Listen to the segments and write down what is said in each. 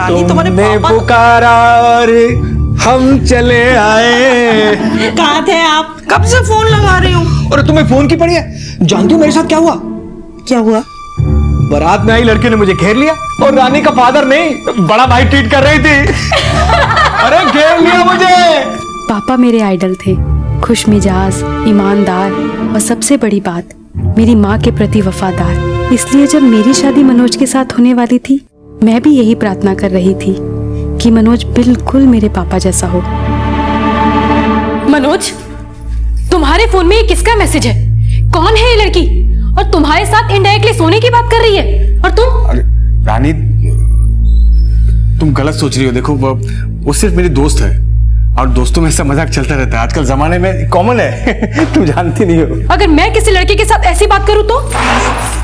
रानी तुम्हारे पापा पुकारा और हम चले आए। कहाँ थे आप? कब से फोन लगा रही हूँ। और तुम्हें फोन की पड़ी है? जानती हो मेरे साथ क्या हुआ? क्या हुआ? बारात में आई लड़के ने मुझे घेर लिया और रानी का फादर नहीं बड़ा भाई ट्रीट कर रही थी। अरे घेर लिया मुझे। पापा मेरे आइडल थे, खुश मिजाज, ईमानदार और सबसे बड़ी बात मेरी माँ के प्रति वफादार। इसलिए जब मेरी शादी मनोज के साथ होने वाली थी, मैं भी यही प्रार्थना कर रही थी कि मनोज बिल्कुल मेरे पापा जैसा हो। मनोज, तुम्हारे फोन में ये किसका मैसेज है? कौन है ये लड़की? और तुम्हारे साथ इनडायरेक्टली सोने की बात कर रही है? और तुम? अरे रानी, तुम गलत सोच रही हो। देखो वो सिर्फ मेरी दोस्त है और दोस्तों में ऐसा मजाक चलता रहता है, आजकल जमाने में कॉमन है। तुम जानती नहीं हो। अगर मैं किसी लड़के के साथ ऐसी बात करूं तो?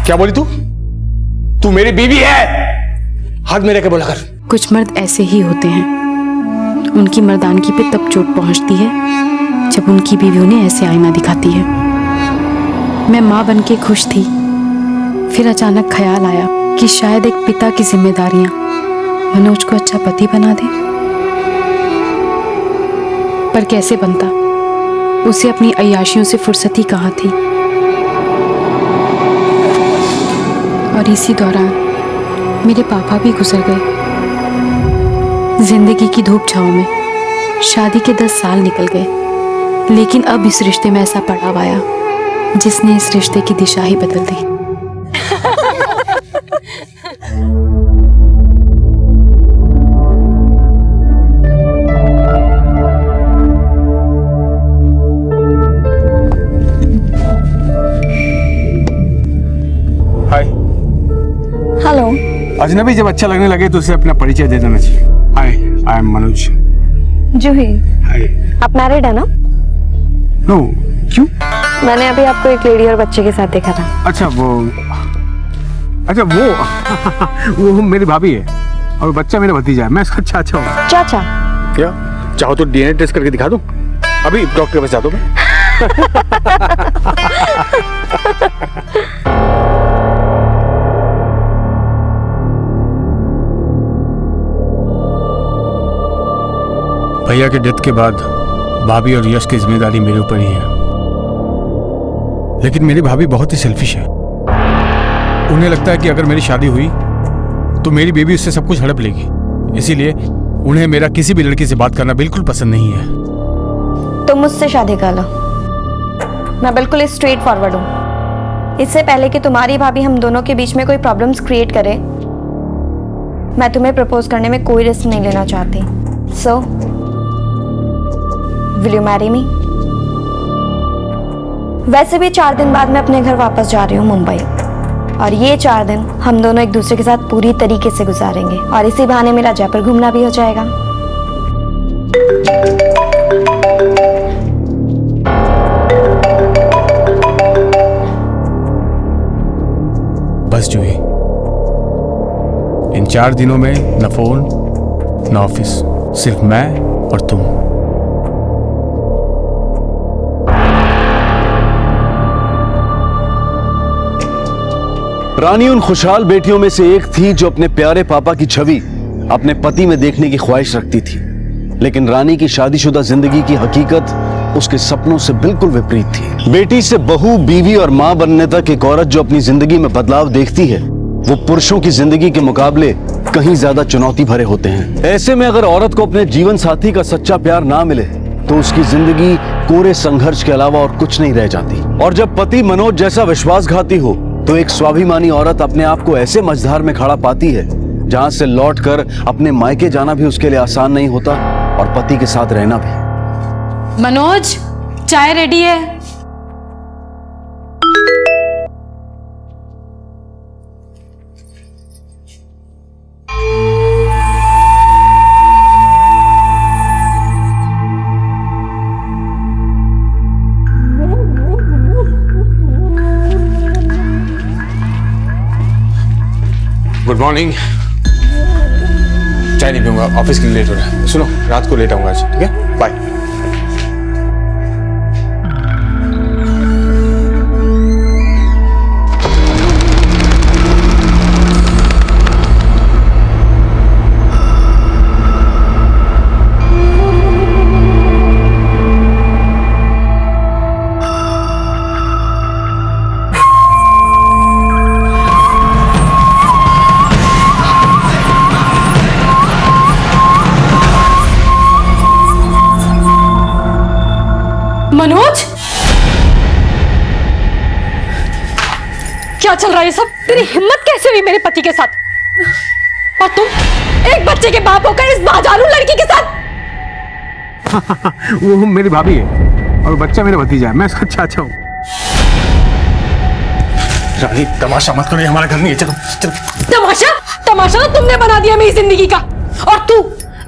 क्या बोली तू? तू मेरी बीवी है, हाथ में लेके बोला कर। कुछ मर्द ऐसे ही होते हैं, उनकी मर्दानगी पे तब चोट पहुंचती है जब उनकी बीवी उन्हें ऐसे आईना दिखाती है। मैं माँ बन के खुश थी, फिर अचानक ख्याल आया कि शायद एक पिता की जिम्मेदारियां मनोज को अच्छा पति बना दे। पर कैसे बनता? उसे अपनी अय्याशियों से फुर्सत ही कहाँ थी। और इसी दौरान मेरे पापा भी गुजर गए। जिंदगी की धूप छांव में शादी के 10 साल निकल गए, लेकिन अब इस रिश्ते में ऐसा पड़ाव आया जिसने इस रिश्ते की दिशा ही बदल दी। हाय। हेलो। अजनबी जब अच्छा लगने लगे तो उसे अपना परिचय दे देना चाहिए। हाय, आई एम मनोज। जूही। हाय। आप मैरिड है ना? नो, क्यों? मैंने अभी आपको एक लेडी और बच्चे के साथ देखा था। अच्छा वो मेरी भाभी है और बच्चा मेरा भतीजा है। मैं इसका चाचा हूँ। चाचा? क्या चाहो तो डीएनए टेस्ट करके दिखा दूं? अभी डॉक्टर के पास जाता हूं मैं। भैया के डेथ के बाद भाभी और यश की जिम्मेदारी मेरे ऊपर ही है। लेकिन मेरी भाभी बहुत ही सेल्फिश है। उन्हें लगता है कि अगर मेरी शादी हुई तो मेरी बेबी उससे सब कुछ हड़प लेगी। इसीलिए उन्हें मेरा किसी भी लड़की से बात करना बिल्कुल पसंद नहीं है। तुम मुझसे शादी कर लो। मैं बिल्कुल स्ट्रेट फॉरवर्ड हूँ। इससे पहले कि तुम्हारी भाभी हम दोनों के बीच में कोई प्रॉब्लम्स क्रिएट करे, मैं तुम्हें प्रपोज करने में कोई रिस्क नहीं लेना चाहती। So will you marry me? वैसे भी 4 दिन बाद मैं अपने घर वापस जा रही हूँ मुंबई, और ये 4 दिन हम दोनों एक दूसरे के साथ पूरी तरीके से गुजारेंगे, और इसी बहाने मेरा जयपुर घूमना भी हो जाएगा। बस जूही, इन 4 दिनों में न फोन न ऑफिस, सिर्फ मैं और तुम। रानी उन खुशहाल बेटियों में से एक थी जो अपने प्यारे पापा की छवि अपने पति में देखने की ख्वाहिश रखती थी। लेकिन रानी की शादीशुदा जिंदगी की हकीकत उसके सपनों से बिल्कुल विपरीत थी। बेटी से बहू, बीवी और मां बनने तक एक औरत जो अपनी जिंदगी में बदलाव देखती है, वो पुरुषों की जिंदगी के मुकाबले कहीं ज्यादा चुनौती भरे होते हैं। ऐसे में अगर औरत को अपने जीवन साथी का सच्चा प्यार ना मिले तो उसकी जिंदगी कोरे संघर्ष के अलावा और कुछ नहीं रह जाती। और जब पति मनोज जैसा विश्वासघाती हो तो एक स्वाभिमानी औरत अपने आप को ऐसे मझधार में खड़ा पाती है जहां से लौटकर अपने मायके जाना भी उसके लिए आसान नहीं होता, और पति के साथ रहना भी। मनोज, चाय रेडी है। Good morning. चाय नहीं पीऊंगा, ऑफिस के लिए लेट हो रहा है। सुनो, रात को लेट आऊंगा आज, ठीक है? बाय। मनोज, क्या चल रहा है ये सब? तेरी हिम्मत कैसे हुई मेरे पति के साथ? और तुम एक बच्चे के बाप होकर इस बाजारू लड़की के साथ? वो मेरी भाभी है और बच्चा मेरा भतीजा है, मैं उसका चाचा हूँ। रानी तमाशा मत करो, ये हमारा घर नहीं है, चलो चलो। तमाशा? तमाशा तो तुमने बना दिया मेरी जिंदगी का। और तू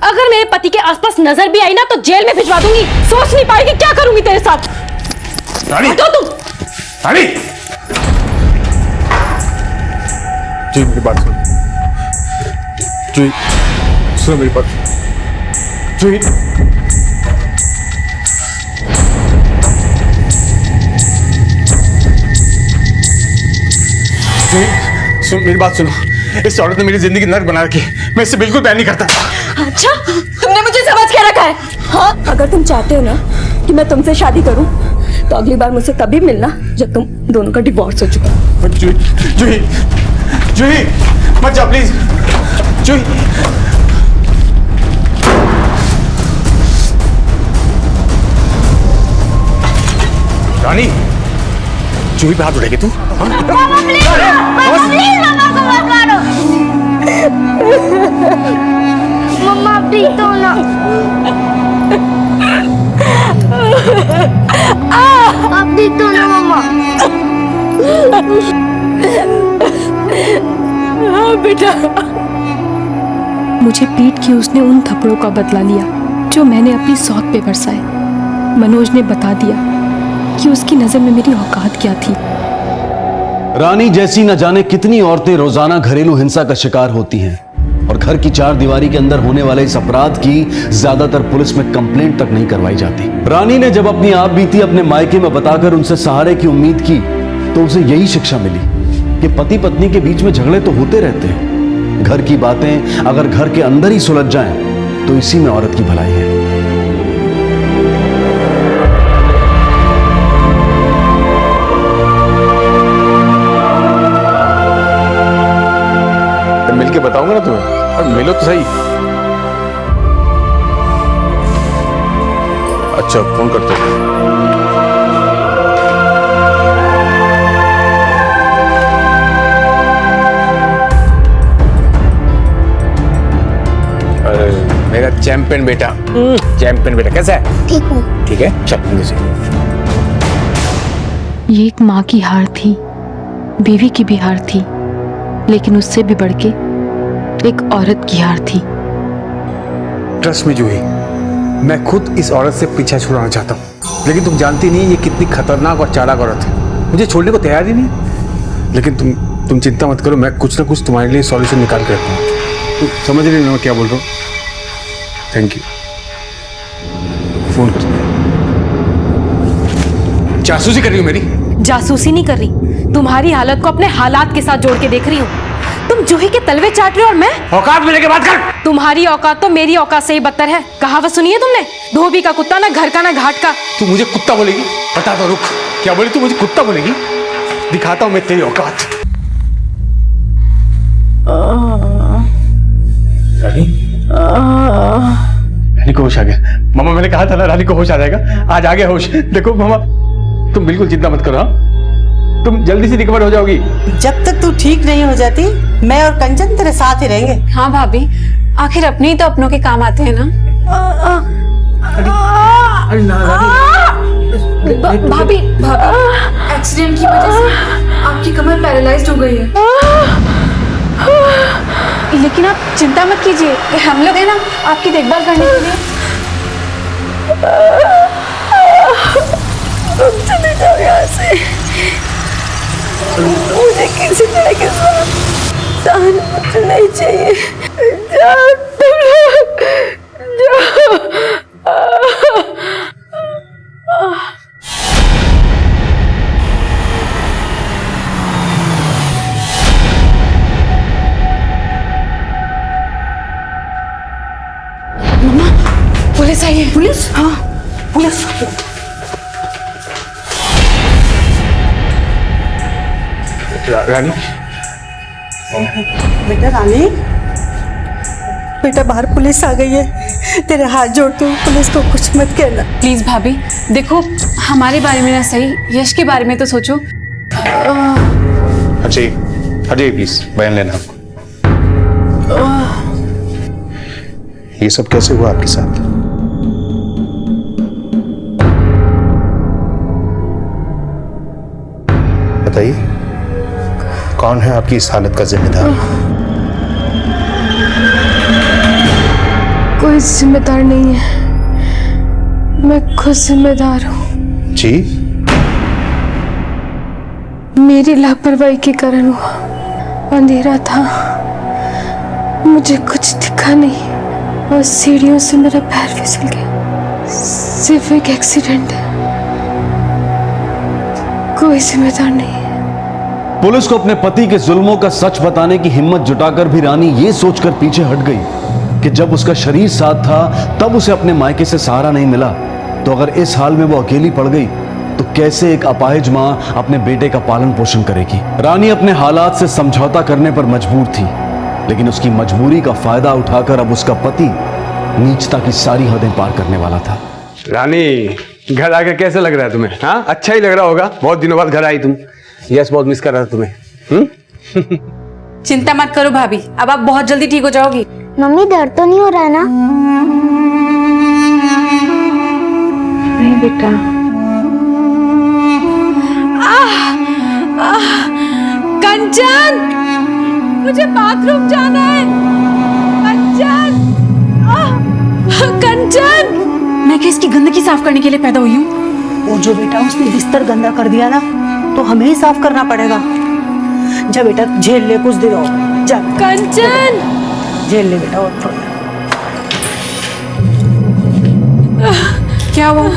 अगर मेरे पति के आसपास नजर भी आई ना तो जेल में भिजवा दूंगी। सोच नहीं पाएगी क्या करूंगी तेरे साथ। रानी, हटो तुम। रानी, जी मेरी बात सुन। जी सुनो मेरी बात। जी सुन मेरी बात सुनो। इस औरत ने मेरी जिंदगी नर्क बना रखी है, मैं इससे बिल्कुल प्यार नहीं करता। अच्छा, तुमने मुझे समझ के रखा है? हाँ, अगर तुम चाहते हो ना कि मैं तुमसे शादी करूं तो अगली बार मुझसे तभी मिलना जब तुम दोनों का डिवोर्स हो चुका। जूही, जूही, जूही, मत जा प्लीज। जूही, रानी, जूही पे हाथ उड़ेगी तू? मम्मा प्लीज तो ना। आप देख तो ना मम्मा। हाँ बेटा। मुझे पीट के उसने उन थप्पड़ों का बदला लिया जो मैंने अपनी सौत पे बरसाए। मनोज ने बता दिया कि उसकी नजर में मेरी औकात क्या थी। रानी जैसी न जाने कितनी औरतें रोजाना घरेलू हिंसा का शिकार होती हैं और घर की चार दीवारी के अंदर होने वाले इस अपराध की ज्यादातर पुलिस में कंप्लेंट तक नहीं करवाई जाती। रानी ने जब अपनी आप बीती अपने मायके में बताकर उनसे सहारे की उम्मीद की तो उसे यही शिक्षा मिली कि पति पत्नी के बीच में झगड़े तो होते रहते हैं, घर की बातें अगर घर के अंदर ही सुलझ जाएं तो इसी में औरत की भलाई है। मिल के बताऊंगा ना तुम्हें, और मिलो तो सही। अच्छा फोन करते हैं। मेरा चैंपियन बेटा, चैंपियन बेटा कैसा है? ठीक हूँ। ठीक है, चल मुझे से। ये एक माँ की हार थी, बीवी की भी हार थी, लेकिन उससे भी बढ़ के एक औरत की हार थी। ट्रस्ट में जूही, मैं खुद इस औरत से पीछा छुड़ाना चाहता हूँ, लेकिन तुम जानती नहीं ये कितनी खतरनाक और चालाक औरत है। मुझे छोड़ने को तैयार ही नहीं। लेकिन तुम चिंता मत करो, मैं कुछ ना कुछ तुम्हारे लिए सॉल्यूशन निकाल के रखता हूँ। तुम समझ रही हो मैं क्या बोल रहा हूँ? Thank you. फोन कर। जासूसी कर रही हो मेरी? जासूसी नहीं कर रही, तुम्हारी हालत को अपने हालात के साथ जोड़ के देख रही हूँ। तुम जूही के तलवे चाट रहे हो और मैं औकात में लेके बात कर। तुम्हारी औकात तो मेरी औकात से ही बदतर है। कहावत सुनी है तुमने? धोबी का कुत्ता ना घर का ना घाट का। तू मुझे कुत्ता बोलेगी? बता दो, रुक। क्या बोली तू? मुझे कुत्ता बोलेगी? दिखाता हूं मैं तेरी औकात। रानी, रानी को होश आ गया। मामा मैंने कहा था ना रानी को होश आ जाएगा, आज आ गया होश। देखो मामा, तुम बिल्कुल चिंता मत करो, हाँ? तुम जल्दी से रिकवर हो जाओगी। जब तक तू ठीक नहीं हो जाती मैं और कंचन तेरे साथ ही रहेंगे। हाँ भाभी, आखिर अपने ही तो अपनों के काम आते हैं ना। अरे ना भाभी, एक्सीडेंट की वजह से आपकी कमर पैरालाइज्ड हो गई है। लेकिन आप चिंता मत कीजिए, हम लोग हैं ना आपकी देखभाल करने के लिए। चले जाओ यहाँ से, मुझे किसी तरह के साथ नहीं चाहिए। जाओ तुम लोग, जाओ। पुलिस आई है। पुलिस? हाँ पुलिस। रानी, बेटा रानी, बेटा बाहर पुलिस आ गई है। तेरे हाथ जोड़ती हूँ, पुलिस को कुछ मत कहना। प्लीज भाभी, देखो हमारे बारे में ना सही, यश के बारे में तो सोचो। अजय, अजय प्लीज बयान लेना आपको। ये सब कैसे हुआ आपके साथ? बताइए, कौन है आपकी इस हालत का जिम्मेदार? कोई जिम्मेदार नहीं है, मैं खुद जिम्मेदार हूँ। जी? मेरी लापरवाही के कारण हुआ। अंधेरा था, मुझे कुछ दिखा नहीं और सीढ़ियों से मेरा पैर फिसल गया। सिर्फ एक एक्सीडेंट है, कोई जिम्मेदार नहीं है। पुलिस को अपने पति के जुल्मों का सच बताने की हिम्मत जुटाकर भी रानी ये सोचकर पीछे हट गई कि जब उसका शरीर साथ था तब उसे अपने मायके से सहारा नहीं मिला, तो अगर इस हाल में वो अकेली पड़ गई तो कैसे एक अपाहिज मां अपने बेटे का पालन पोषण करेगी। रानी अपने हालात से समझौता करने पर मजबूर थी, लेकिन उसकी मजबूरी का फायदा उठाकर अब उसका पति नीचता की सारी हदें पार करने वाला था। रानी, घर आकर कैसा लग रहा है तुम्हें? हाँ, अच्छा ही लग रहा होगा, बहुत दिनों बाद घर आई तुम। यस बहुत मिस कर रहा था तुम्हें। चिंता मत करो भाभी, अब आप बहुत जल्दी ठीक हो जाओगी। मम्मी दर्द तो नहीं हो रहा है ना? नहीं बेटा। कंचन, मुझे बाथरूम जाना है। कंचन, कंचन, मैं क्या इसकी गंदगी साफ करने के लिए पैदा हुई हूँ? वो जो बेटा उसने बिस्तर गंदा कर दिया ना, तो हमें ही साफ करना पड़ेगा। जा बेटा, झेल ले कुछ देर और। जा कंचन, झेल ले बेटा और थोड़ा। क्या हुआ?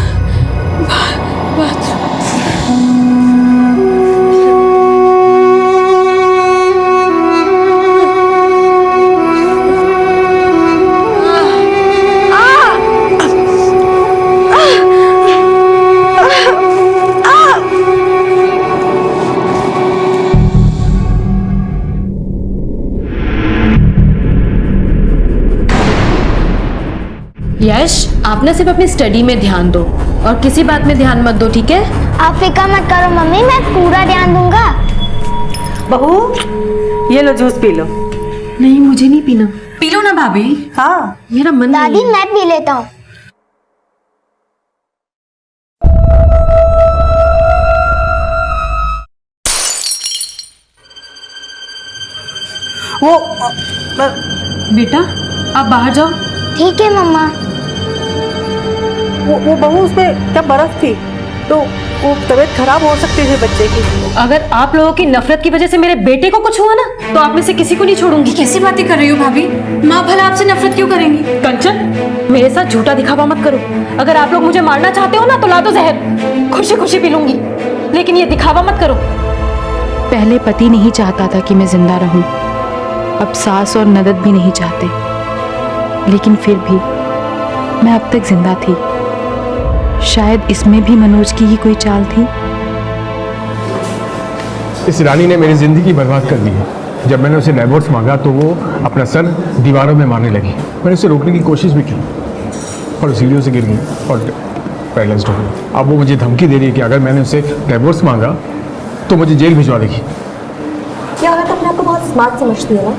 यश, आप ना सिर्फ अपनी स्टडी में ध्यान दो और किसी बात में ध्यान मत दो, ठीक है? आप फिक्र मत करो मम्मी, मैं पूरा ध्यान दूंगा। बहू, ये लो जूस पी लो। नहीं, मुझे नहीं पीना। पी लो ना भाभी। हाँ, मेरा मन नहीं दादी है। मैं पी लेता हूँ। वो बेटा, आप बाहर जाओ। ठीक है मम्मा। वो बहू, उसमें क्या बर्फ थी, तो वो तबीयत खराब हो सकती थी बच्चे की। अगर आप लोगों की नफरत की वजह से मेरे बेटे को कुछ हुआ ना, तो आप में से किसी को नहीं छोड़ूंगी। कैसी बातें कर रही हो भाभी? माँ भला आपसे नफरत क्यों करेंगी? कंचन, मेरे साथ झूठा दिखावा मत करो। अगर आप लोग मुझे मारना चाहते हो ना, तो ला दो जहर, खुशी खुशी पी लूंगी, लेकिन ये दिखावा मत करो। पहले पति नहीं चाहता था कि मैं जिंदा रहूं, अब सास और ननद भी नहीं चाहते, लेकिन फिर भी मैं अब तक जिंदा थी। शायद इसमें भी मनोज की ही कोई चाल थी। इस रानी ने मेरी जिंदगी बर्बाद कर दी है। जब मैंने उसे डाइवोर्स मांगा तो वो अपना सर दीवारों में मारने लगी। मैंने उसे रोकने की कोशिश भी की और सीढ़ियों से गिर गई और पैरालाइज्ड हो गई। अब वो मुझे धमकी दे रही है कि अगर मैंने उसे डाइवोर्स मांगा तो मुझे जेल भिजवा देगी। क्या औरत अपने आप को बहुत स्मार्ट समझती है ना,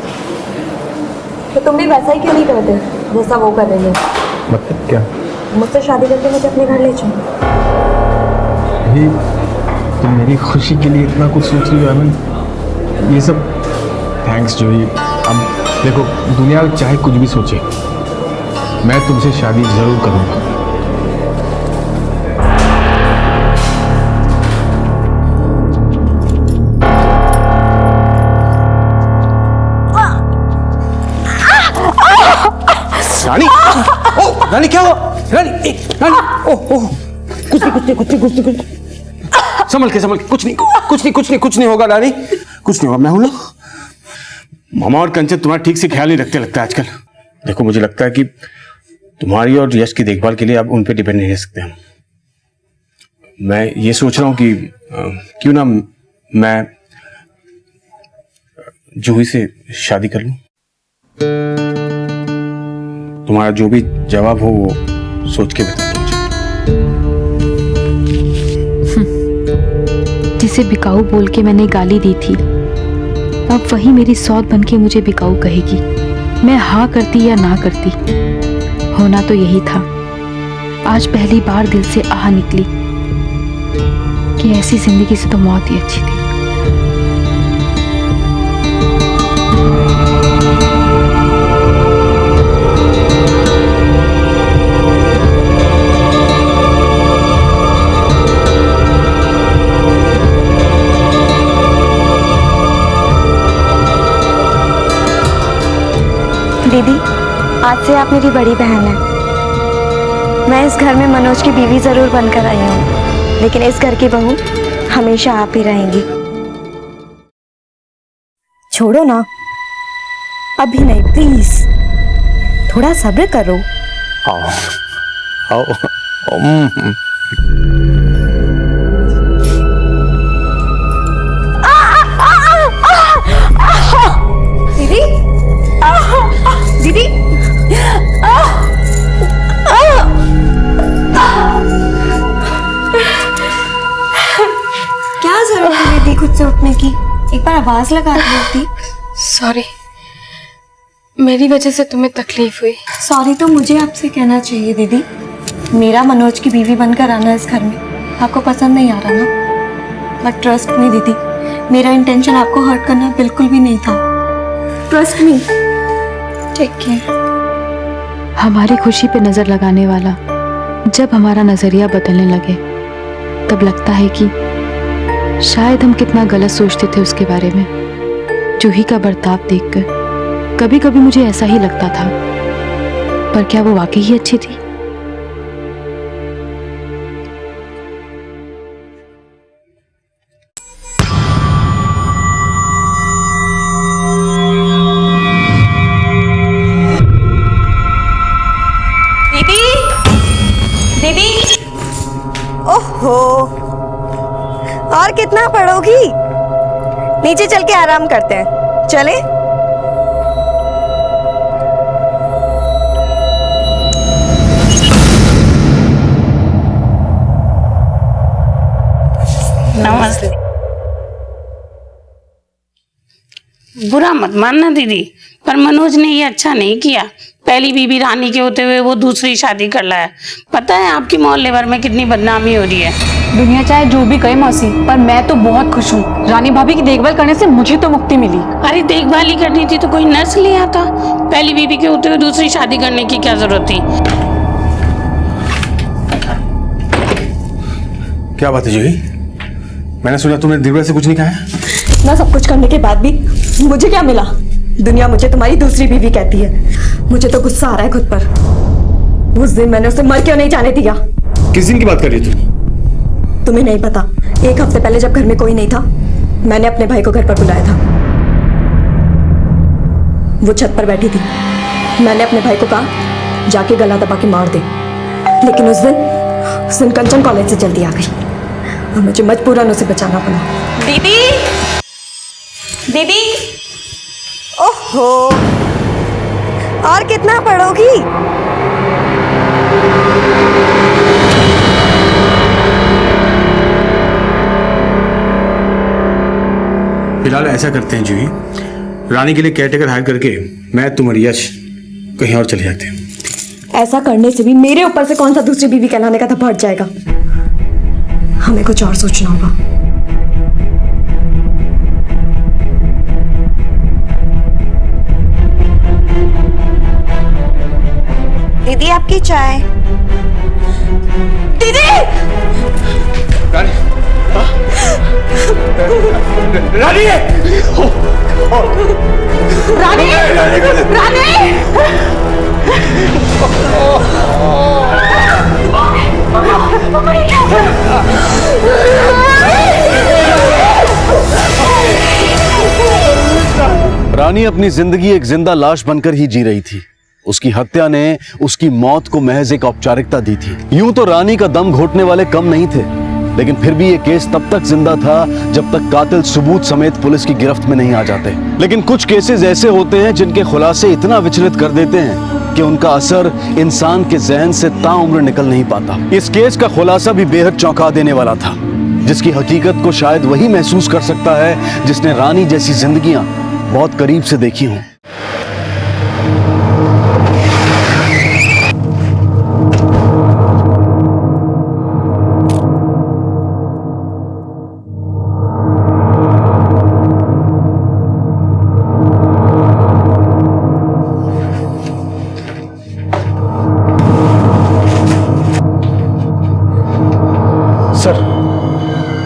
तो तुम भी वैसा ही क्यों नहीं करते जैसा वो कर रही है? मतलब क्या? मुझसे शादी करके मुझे अपने घर ले चलो। ये तुम मेरी खुशी के लिए इतना कुछ सोच रही हो अमन, ये सब थैंक्स जूही। अब देखो, दुनिया चाहे कुछ भी सोचे, मैं तुमसे शादी जरूर करूंगा। रानी, ओ रानी क्या हुआ? रानी, रानी, ओह, कुछ नहीं, संभल के, कुछ नहीं होगा रानी, कुछ नहीं होगा। मैं हूं ना। मामा और कंचन तुम्हारा ठीक से ख्याल नहीं रखते लगता है आजकल। देखो, मुझे लगता है कि तुम्हारी और यश की देखभाल के लिए अब उन पे डिपेंड नहीं रह सकते हम। मैं ये सोच रहा हूं कि क्यों ना मैं जूही से शादी कर लूं। तुम्हारा जो भी जवाब हो वो सोच के बता दो मुझे। जिसे बिकाऊ बोल के मैंने गाली दी थी, अब वही मेरी सौत बन के मुझे बिकाऊ कहेगी। मैं हाँ करती या ना करती, होना तो यही था। आज पहली बार दिल से आह निकली कि ऐसी जिंदगी से तो मौत ही अच्छी थी। दीदी, आज से आप मेरी बड़ी बहन हैं। मैं इस घर में मनोज की बीवी जरूर बनकर आई हूँ, लेकिन इस घर की बहू हमेशा आप ही रहेंगी। छोड़ो ना, अभी नहीं, प्लीज थोड़ा सब्र करो। आओ आओ। दीदी, दीदी, क्या जरूरत है दीदी खुद से उठने की? एक बार आवाज लगा दी होती। सॉरी, मेरी वजह से तुम्हें तकलीफ हुई। सॉरी तो मुझे आपसे कहना चाहिए दीदी। मेरा मनोज की बीवी बनकर आना इस घर में आपको पसंद नहीं आ रहा ना? बट ट्रस्ट मी दीदी, मेरा इंटेंशन आपको हर्ट करना बिल्कुल भी नहीं था। Trust me. Take care. हमारी खुशी पे नजर लगाने वाला जब हमारा नजरिया बदलने लगे, तब लगता है कि शायद हम कितना गलत सोचते थे उसके बारे में। जूही का बर्ताव देखकर कभी कभी मुझे ऐसा ही लगता था, पर क्या वो वाकई ही अच्छी थी? ओहो, और कितना पढ़ोगी? नीचे चल के आराम करते हैं, चले? नमस्ते। बुरा मत मानना दीदी, पर मनोज ने ये अच्छा नहीं किया। पहली बीबी रानी के होते हुए वो दूसरी शादी कर लाया। पता है आपकी मोहल्ले भर में कितनी बदनामी हो रही है। दुनिया चाहे जो भी कहे मौसी, पर मैं तो बहुत खुश हूँ। रानी भाभी की देखभाल करने से मुझे तो मुक्ति मिली। अरे देखभाल ही करनी थी तो कोई नर्स ले आता। पहली बीबी के होते हुए दूसरी शादी करने की क्या जरूरत थी? क्या बात है जूही? मैंने सुना तुमने दिव्या से कुछ नहीं कहा है? ना सब कुछ करने के बाद भी मुझे क्या मिला? दुनिया मुझे तुम्हारी दूसरी बीवी कहती है। मुझे तो गुस्सा आ रहा है खुद पर। उस दिन मैंने उसे मर क्यों नहीं जाने दिया? किस दिन की बात कर रही तुम? तुम्हें नहीं पता, एक हफ्ते पहले जब घर में कोई नहीं था, मैंने अपने भाई को घर पर बुलाया था। वो छत पर बैठी थी। मैंने अपने भाई को कहा जाके गला दबा के मार दे, लेकिन उस दिन कंचन कॉलेज से जल्दी आ गई और मुझे मजबूरन उसे बचाना पड़ा। दीदी, दीदी, ओहो, और कितना पढ़ोगी? फिलहाल ऐसा करते हैं जूही, रानी के लिए केयरटेकर हायर करके मैं तुम और यश कहीं और चले जाते हैं। ऐसा करने से भी मेरे ऊपर से कौन सा दूसरी बीवी कहलाने का था बढ़ जाएगा। हमें कुछ और सोचना होगा। दीदी आपकी चाय। दीदी! रानी! रानी! रानी! रानी! रानी अपनी जिंदगी एक जिंदा लाश बनकर ही जी रही थी। उसकी हत्या ने उसकी मौत को महज एक औपचारिकता दी थी। यूं तो रानी का दम घोटने वाले कम नहीं थे, लेकिन फिर भी ये केस तब तक जिंदा था जब तक कातिल सबूत समेत पुलिस की गिरफ्त में नहीं आ जाते। लेकिन कुछ केसेस ऐसे होते हैं जिनके खुलासे इतना विचलित कर देते हैं कि उनका असर इंसान के जहन से ताउम्र निकल नहीं पाता। इस केस का खुलासा भी बेहद चौंका देने वाला था, जिसकी हकीकत को शायद वही महसूस कर सकता है जिसने रानी जैसी जिंदगियां बहुत करीब से देखी हों। सर,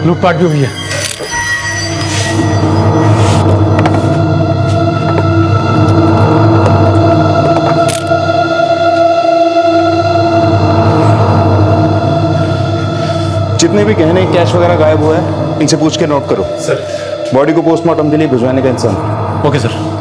लूटपाट भी हुई है। जितने भी गहने कैश वगैरह गायब हुआ है, इनसे पूछ के नोट करो। सर, बॉडी को पोस्टमार्टम के लिए भिजवाने का इंतजाम। Okay sir.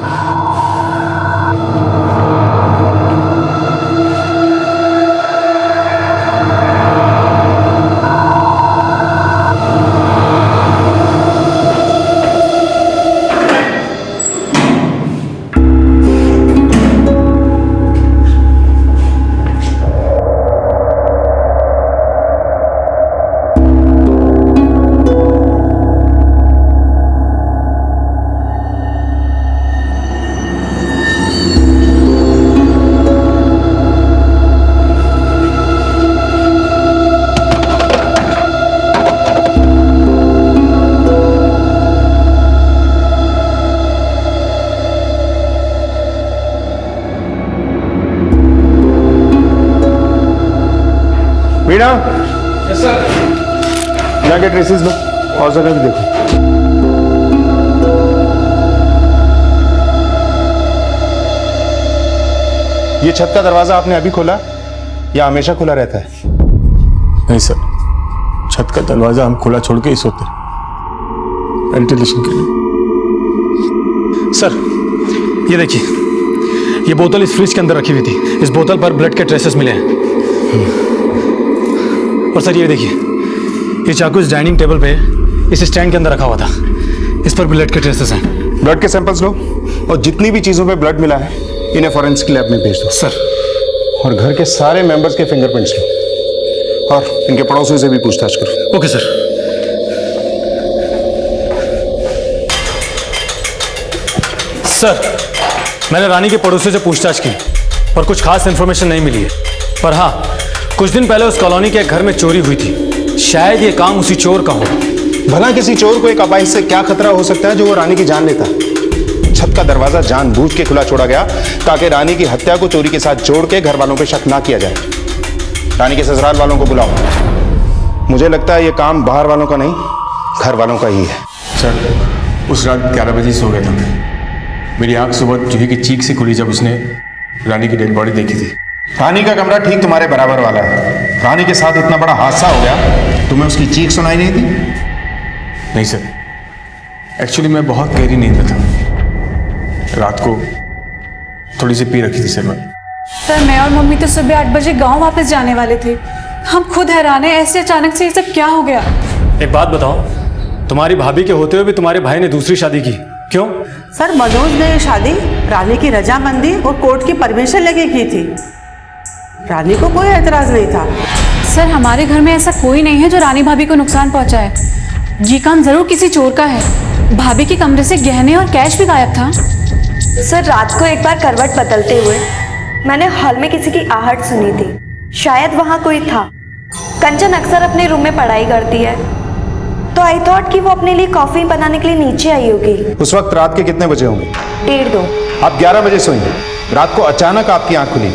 Veena, yes sir, जाके ट्रेसेस लो और जगह भी देखो। ये छत का दरवाजा आपने अभी खोला या हमेशा खुला रहता है? नहीं सर, छत का दरवाजा हम खुला छोड़ के ही सोते, वेंटिलेशन के लिए। सर, ये देखिए, ये बोतल इस फ्रिज के अंदर रखी हुई थी। इस बोतल पर ब्लड के ट्रेसेस मिले हैं। और सर, ये देखिए, ये चाकू इस डाइनिंग टेबल पे इस स्टैंड के अंदर रखा हुआ था। इस पर ब्लड के ट्रेसेस हैं। ब्लड के सैंपल्स लो और जितनी भी चीजों पे ब्लड मिला है इन्हें फॉरेंसिक लैब में भेज दो। सर। और घर के सारे मेंबर्स के फिंगरप्रिंट्स लो और इनके पड़ोसियों से भी पूछताछ करो। Okay sir. सर, मैंने रानी के पड़ोसियों से पूछताछ की और कुछ खास इंफॉर्मेशन नहीं मिली है। पर हाँ, कुछ दिन पहले उस कॉलोनी के एक घर में चोरी हुई थी। शायद ये काम उसी चोर का हो। भला किसी चोर को एक अपाहिज से क्या खतरा हो सकता है जो वो रानी की जान लेता? छत का दरवाजा जानबूझ के खुला छोड़ा गया ताकि रानी की हत्या को चोरी के साथ जोड़ के घर वालों पे शक ना किया जाए। रानी के ससुराल वालों को बुलाओ। मुझे लगता है ये काम बाहर वालों का नहीं, घर वालों का ही है। सर, उस रात 11 बजे सो गया था। मेरी आंख सुबह जूही की चीख से खुली जब उसने रानी की डेड बॉडी देखी थी। रानी का कमरा ठीक तुम्हारे बराबर वाला है। रानी के साथ इतना बड़ा हादसा हो गया, तुम्हें उसकी चीख सुनाई नहीं दी? नहीं सर, एक्चुअली मैं बहुत गहरी नींद में था। रात को थोड़ी सी पी रखी थी सर मैं। सर, मैं और मम्मी तो सुबह 8 बजे गांव वापस जाने वाले थे। हम खुद हैरान हैं, ऐसे अचानक से ये सब क्या हो गया। एक बात बताओ, तुम्हारी भाभी के होते हुए भी तुम्हारे भाई ने दूसरी शादी की, क्यों? सर, मनोज ने ये शादी रानी की रजामंदी और कोर्ट की परमिशन लेके की थी। रानी को कोई एतराज नहीं था। सर, हमारे घर में ऐसा कोई नहीं है जो रानी भाभी को नुकसान पहुंचाए। ये काम जरूर किसी चोर का है। भाभी के कमरे से गहने और कैश भी गायब था। सर, रात को एक बार करवट बदलते हुए मैंने हॉल में किसी की आहट सुनी थी। शायद वहां कोई था। कंचन अक्सर अपने रूम में पढ़ाई करती है, तो आई थॉट कि वो अपने लिए कॉफी बनाने के लिए नीचे आई होगी। उस वक्त रात के कितने बजे होंगे? 1:30। आप 11 बजे सोएंगे, रात को अचानक आपकी आंख खुली।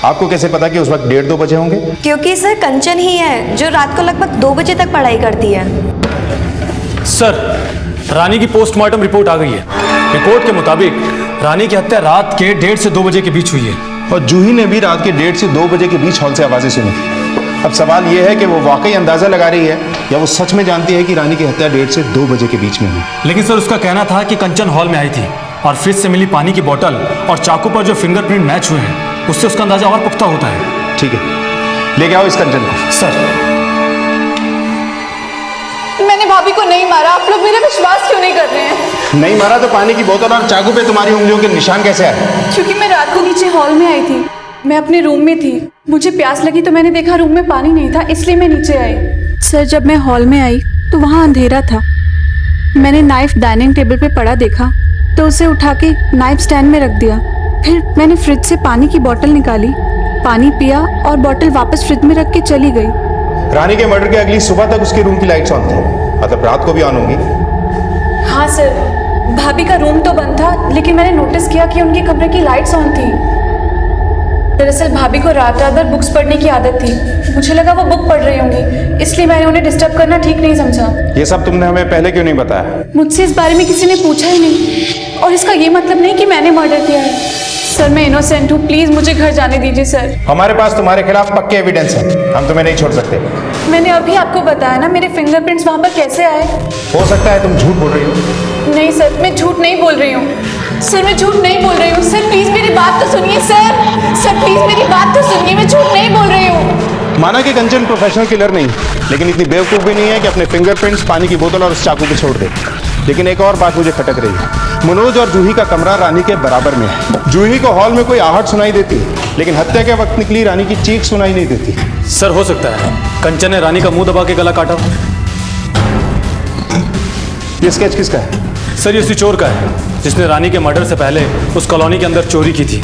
आपको कैसे पता कि उस वक्त 1:30-2 बजे होंगे? क्योंकि सर, कंचन ही है जो रात को लगभग 2 बजे तक पढ़ाई करती है। सर, रानी की पोस्टमार्टम रिपोर्ट आ गई है। रिपोर्ट के मुताबिक रानी की हत्या रात के 1:30 से 2 बजे के बीच हुई है। और जूही ने भी रात के 1:30 से 2 बजे के बीच हॉल से आवाजें सुनी थी। अब सवाल यह है कि वो वाकई अंदाजा लगा रही है या वो सच में जानती है कि रानी की हत्या 1:30 से 2 बजे के बीच में हुई। लेकिन सर, उसका कहना था कि कंचन हॉल में आई थी और फ्रिज से मिली पानी की बोतल और चाकू पर जो फिंगरप्रिंट मैच हुए हैं, उससे उसका अंदाजा और पुख्ता होता है। ठीक है, लेके आओ इस कंचन को। सर, मैंने भाभी को नहीं मारा। आप लोग मेरा विश्वास क्यों नहीं कर रहे हैं? नहीं मारा तो पानी की बोतल और चाकू पे तुम्हारी उंगलियों के निशान कैसे आए? क्योंकि मैं रात को नीचे हॉल में आई थी मैं अपने रूम में थी, मुझे प्यास लगी तो मैंने देखा रूम में पानी नहीं था, इसलिए मैं नीचे आई। सर जब मैं हॉल में आई तो वहाँ अंधेरा था। मैंने नाइफ डाइनिंग टेबल पे पड़ा देखा तो उसे उठा के नाइफ स्टैंड में रख दिया। फिर मैंने फ्रिज से पानी की बोतल निकाली, पानी पिया और बोतल वापस फ्रिज में रख के चली गई। रानी के मर्डर के अगली सुबह तक उसके रूम की लाइट्स ऑन थी, मतलब रात को भी ऑन होंगी। हाँ सर, भाभी का रूम तो बंद था, लेकिन मैंने नोटिस किया कि उनके कमरे की लाइट्स ऑन थी। दरअसल भाभी को रात रात भर बुक्स पढ़ने की आदत थी। मुझे लगा वो बुक पढ़ रही होंगी, इसलिए मैंने उन्हें डिस्टर्ब करना ठीक नहीं समझा। ये सब तुमने हमें पहले क्यों नहीं बताया? मुझसे इस बारे में किसी ने पूछा ही नहीं, और इसका ये मतलब नहीं कि मैंने मर्डर किया है। सर मैं इनोसेंट हूँ, प्लीज मुझे घर जाने दीजिए सर। हमारे पास तुम्हारे खिलाफ पक्के एविडेंस हैं, हम तुम्हें नहीं छोड़ सकते। मैंने अभी आपको बताया ना, मेरे फिंगरप्रिंट्स वहाँ पर कैसे आए? हो सकता है तुम झूठ बोल रही हो। नहीं सर, मैं झूठ नहीं बोल रही हूँ। सर मैं झूठ नहीं बोल रही हूँ। सर प्लीज मेरी बात तो सुनिए सर प्लीज मेरी बात तो सुनिए, मैं झूठ नहीं बोल रही हूँ। माना कि कंचन प्रोफेशनल किलर नहीं, लेकिन इतनी बेवकूफ़ भी नहीं है कि अपने फिंगरप्रिंट्स पानी की बोतल और उस चाकू पे छोड़ दे। लेकिन एक और बात मुझे खटक रही है, मनोज और जूही का कमरा रानी के बराबर में है। जूही को हॉल में कोई आहट सुनाई देती है, लेकिन हत्या के वक्त निकली रानी की चीख सुनाई नहीं देती। सर हो सकता है कंचन ने रानी का मुंह दबा के गला काटा। ये स्केच किसका है? सर ये उसी चोर का है जिसने रानी के मर्डर से पहले उस कॉलोनी के अंदर चोरी की थी।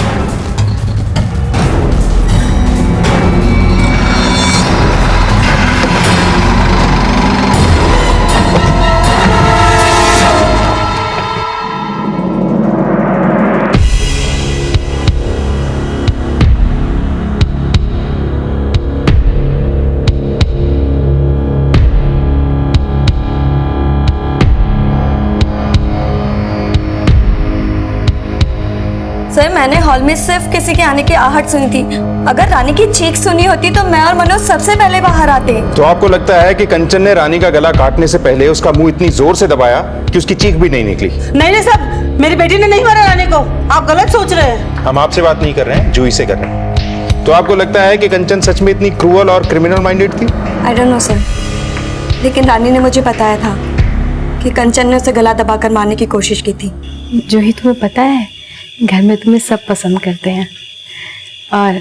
सर मैंने हॉल में सिर्फ किसी के आने की आहट सुनी थी। अगर रानी की चीख सुनी होती तो मैं और मनोज सबसे पहले बाहर आते। तो आपको लगता है कि कंचन ने रानी का गला काटने से पहले उसका मुंह इतनी जोर से दबाया कि उसकी चीख भी नहीं निकली? नहीं साहब, मेरी बेटी ने नहीं मारा रानी को, आप गलत सोच रहे हैं। हम आपसे बात नहीं कर रहे हैं, जूही से कर रहे हैं। तो आपको लगता है कि कंचन सच में इतनी क्रूअल और क्रिमिनल माइंडेड थी? आई डोंट नो सर, लेकिन रानी ने मुझे बताया था कि कंचन ने उसे गला दबाकर मारने की कोशिश की थी। जो ही तुम्हें पता है, घर में तुम्हें सब पसंद करते हैं और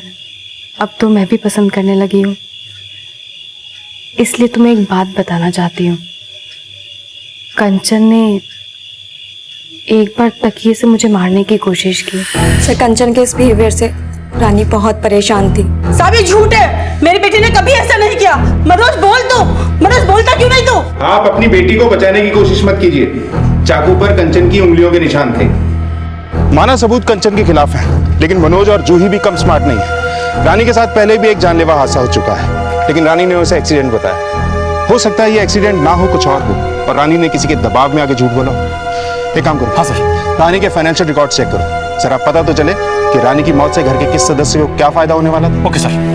अब तो मैं भी पसंद करने लगी हूँ। इसलिए तुम्हें एक बात बताना चाहती हूँ। कंचन ने एक बार तकिए से मुझे मारने की कोशिश की। सर कंचन के इस बिहेवियर से रानी बहुत परेशान थी। सब ये झूठ है, मेरी बेटी ने कभी ऐसा नहीं किया। मनोज बोल दो, मनोज बोलता क्यों नहीं तो? आप अपनी बेटी को बचाने की कोशिश मत कीजिए। चाकू पर कंचन की उंगलियों के निशान थे। माना सबूत कंचन के खिलाफ है, लेकिन मनोज और जूही भी कम स्मार्ट नहीं है। रानी के साथ पहले भी एक जानलेवा हादसा हो चुका है, लेकिन रानी ने उसे एक्सीडेंट बताया। हो सकता है ये एक्सीडेंट ना हो, कुछ और हो, और रानी ने किसी के दबाव में आके झूठ बोला। एक काम करो। हाँ सर। रानी के फाइनेंशियल रिकॉर्ड चेक करो, जरा पता तो चले कि रानी की मौत से घर के किस सदस्य को क्या फायदा होने वाला था। Okay sir.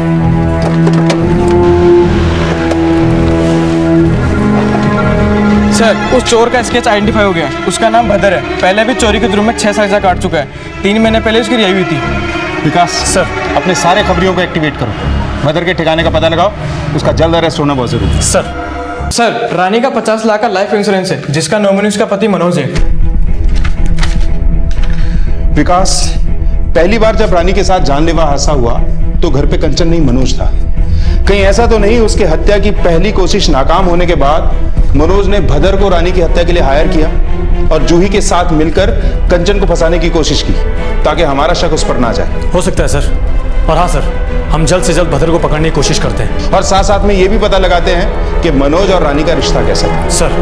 सर उस चोर का स्केच आइडेंटिफाई हो गया है। उसका नाम भदर है, पहले भी चोरी के जुर्म में 6 साल काट चुका है। 3 महीने पहले उसकी रिहाई हुई थी। विकास सर, अपने सारे खबरियों को एक्टिवेट करो, भदर के ठिकाने का पता लगाओ, उसका जल्द अरेस्ट होना बहुत जरूरी है। सर रानी का 50 लाख का लाइफ इंश्योरेंस है, जिसका नॉमिनी उसका पति मनोज है। विकास, पहली बार जब रानी के साथ जानलेवा हादसा हुआ तो घर पे कंचन नहीं मनोज था। कहीं ऐसा तो नहीं उसके हत्या की पहली कोशिश नाकाम होने के बाद मनोज ने भदर को रानी की हत्या के लिए हायर किया और जूही के साथ मिलकर कंचन को फंसाने की कोशिश की ताकि हमारा शक उस पर ना जाए? हो सकता है सर। और हाँ सर, हम जल्द से जल्द भदर को पकड़ने की कोशिश करते हैं और साथ साथ में ये भी पता लगाते हैं कि मनोज और रानी का रिश्ता कैसा था। सर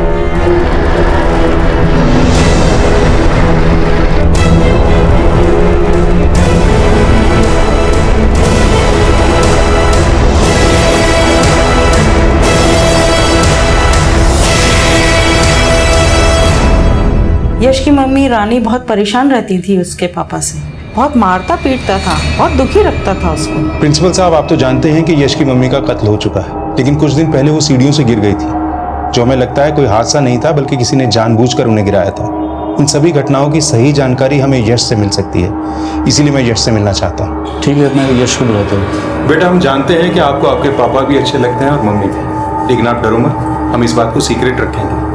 यश की मम्मी रानी बहुत परेशान रहती थी उसके पापा से, बहुत मारता पीटता था, बहुत दुखी रखता था उसको। प्रिंसिपल साहब, आप तो जानते हैं कि यश की मम्मी का कत्ल हो चुका है, लेकिन कुछ दिन पहले वो सीढ़ियों से गिर गई थी, जो हमें लगता है कोई हादसा नहीं था बल्कि किसी ने जानबूझकर उन्हें गिराया था। इन सभी घटनाओं की सही जानकारी हमें यश से मिल सकती है, इसीलिए मैं यश से मिलना चाहता हूँ। ठीक है, मैं यश को बुलाता हूँ। बेटा, हम जानते हैं कि आपको आपके पापा भी अच्छे लगते हैं और मम्मी भी, लेकिन आप डरो मत, हम इस बात को सीक्रेट रखेंगे।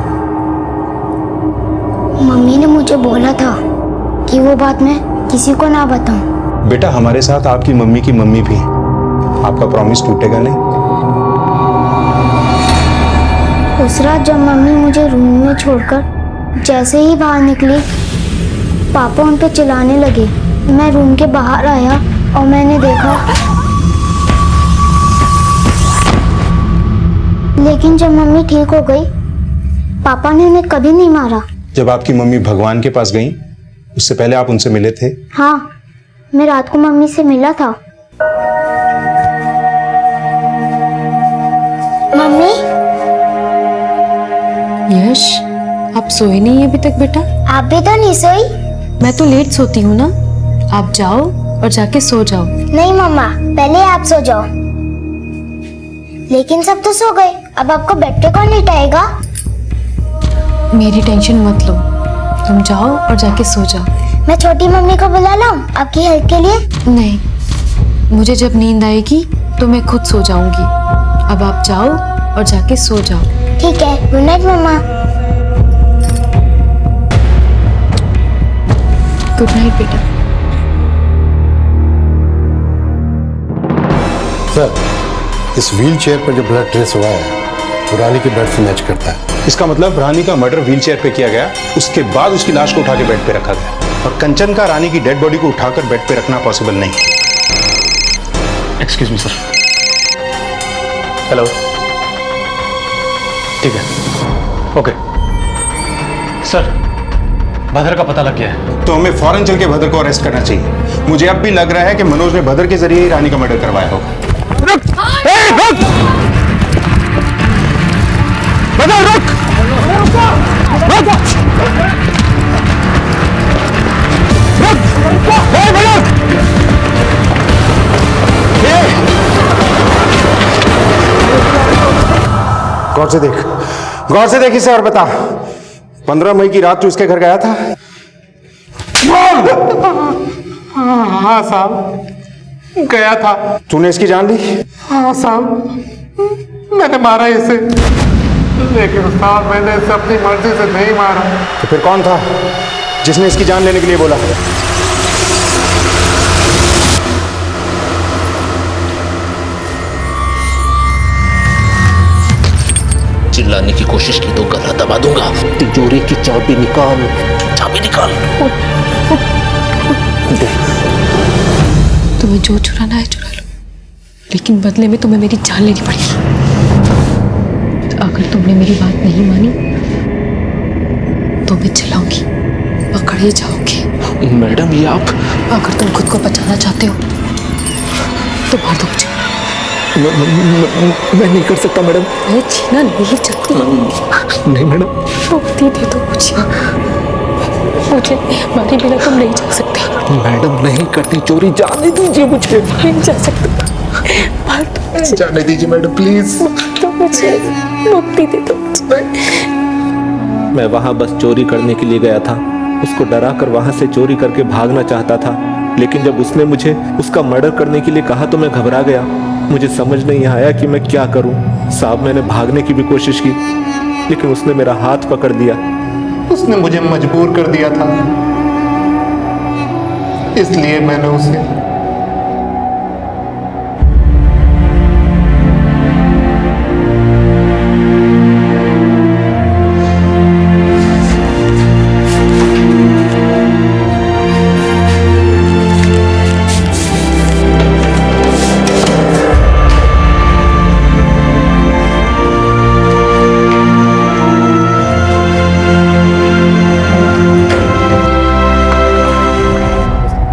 मम्मी ने मुझे बोला था कि वो बात मैं किसी को ना बताऊं। बेटा हमारे साथ आपकी मम्मी की मम्मी भी है, आपका प्रॉमिस टूटेगा नहीं। उस रात जब मम्मी मुझे रूम में छोड़कर जैसे ही बाहर निकली, पापा उन पे चिल्लाने लगे। मैं रूम के बाहर आया और मैंने देखा, लेकिन जब मम्मी ठीक हो गई, पापा ने उन्हें कभी नहीं मारा। जब आपकी मम्मी भगवान के पास गई, उससे पहले आप उनसे मिले थे? हाँ, मैं रात को मम्मी से मिला था। मम्मी। यश, आप सोए नहीं अभी तक बेटा? आप भी तो नहीं सोई? मैं तो लेट सोती हूँ ना। आप जाओ और जाके सो जाओ। नहीं मम्मा, पहले आप सो जाओ। लेकिन सब तो सो गए, अब आपको बेड पे कौन लिटाएगा? मेरी टेंशन मत लो, तुम जाओ और जाके सो जाओ। मैं छोटी मम्मी को बुला लाऊं आपकी हेल्प के लिए? नहीं, मुझे जब नींद आएगी तो मैं खुद सो जाऊंगी। अब आप जाओ और जाके सो जाओ। ठीक है, गुड नाइट मम्मा। गुड नाइट बेटा। सर, इस व्हील चेयर पर जो ब्लड ट्रेस हुआ है वो रानी के ब्लड से मैच करता है। इसका मतलब रानी का मर्डर व्हील चेयर पे किया गया, उसके बाद उसकी लाश को उठा के बेड पे रखा गया, और कंचन का रानी की डेड बॉडी को उठाकर बेड पे रखना पॉसिबल नहीं। Excuse me sir. हेलो, ठीक है, ओके सर। भदर का पता लग गया है, तो हमें फौरन चल के भदर को अरेस्ट करना चाहिए। मुझे अब भी लग रहा है कि मनोज ने भदर के जरिए ही रानी का मर्डर करवाया होगा। गौर से देख इसे और बता, 15 मई की रात तू इसके घर गया था? हाँ साहब, गया था। तूने इसकी जान ली? हाँ साहब, मैंने मारा इसे, लेकिन साहब मैंने इसे अपनी मर्जी से नहीं मारा। तो फिर कौन था जिसने इसकी जान लेने के लिए बोला? चिल्लाने की कोशिश की तो गला दबा दूंगा। तिजोरी की चाबी निकाल, चाबी निकाल। तुम्हें जो चुराना है चुरा लो, लेकिन बदले में तुम्हें मेरी जान लेनी पड़ेगी। अगर तुमने मेरी बात नहीं मानी तो मैं चिल्लाऊंगी, पकड़े जाओगे। मैडम ये आप, अगर तुम खुद को बचाना चाहते हो तो मार दो मुझे। मैं नहीं कर सकता मैडम। मैं जीना नहीं चाहती। नहीं मैडम। मुक्ति दे दो मुझे, मारे बिना तुम नहीं जा सकते। मैडम नहीं करती चोरी, जाने दीजिए मुझे। नहीं जा सकते, मार दो मुझे। जाने दीजिए मैडम प्लीज। मार दो मुझे, मुक्ति दे दो मुझे। मैं वहाँ बस चोरी करने के लिए गया था, उसको डरा कर वहाँ से चोरी करके भागना चाहता था, लेकिन जब उसने मुझे उसका मर्डर करने के लिए कहा तो मैं घबरा गया। मुझे समझ नहीं आया कि मैं क्या करूं। साहब मैंने भागने की भी कोशिश की, लेकिन उसने मेरा हाथ पकड़ दिया। उसने मुझे मजबूर कर दिया था, इसलिए मैंने उसे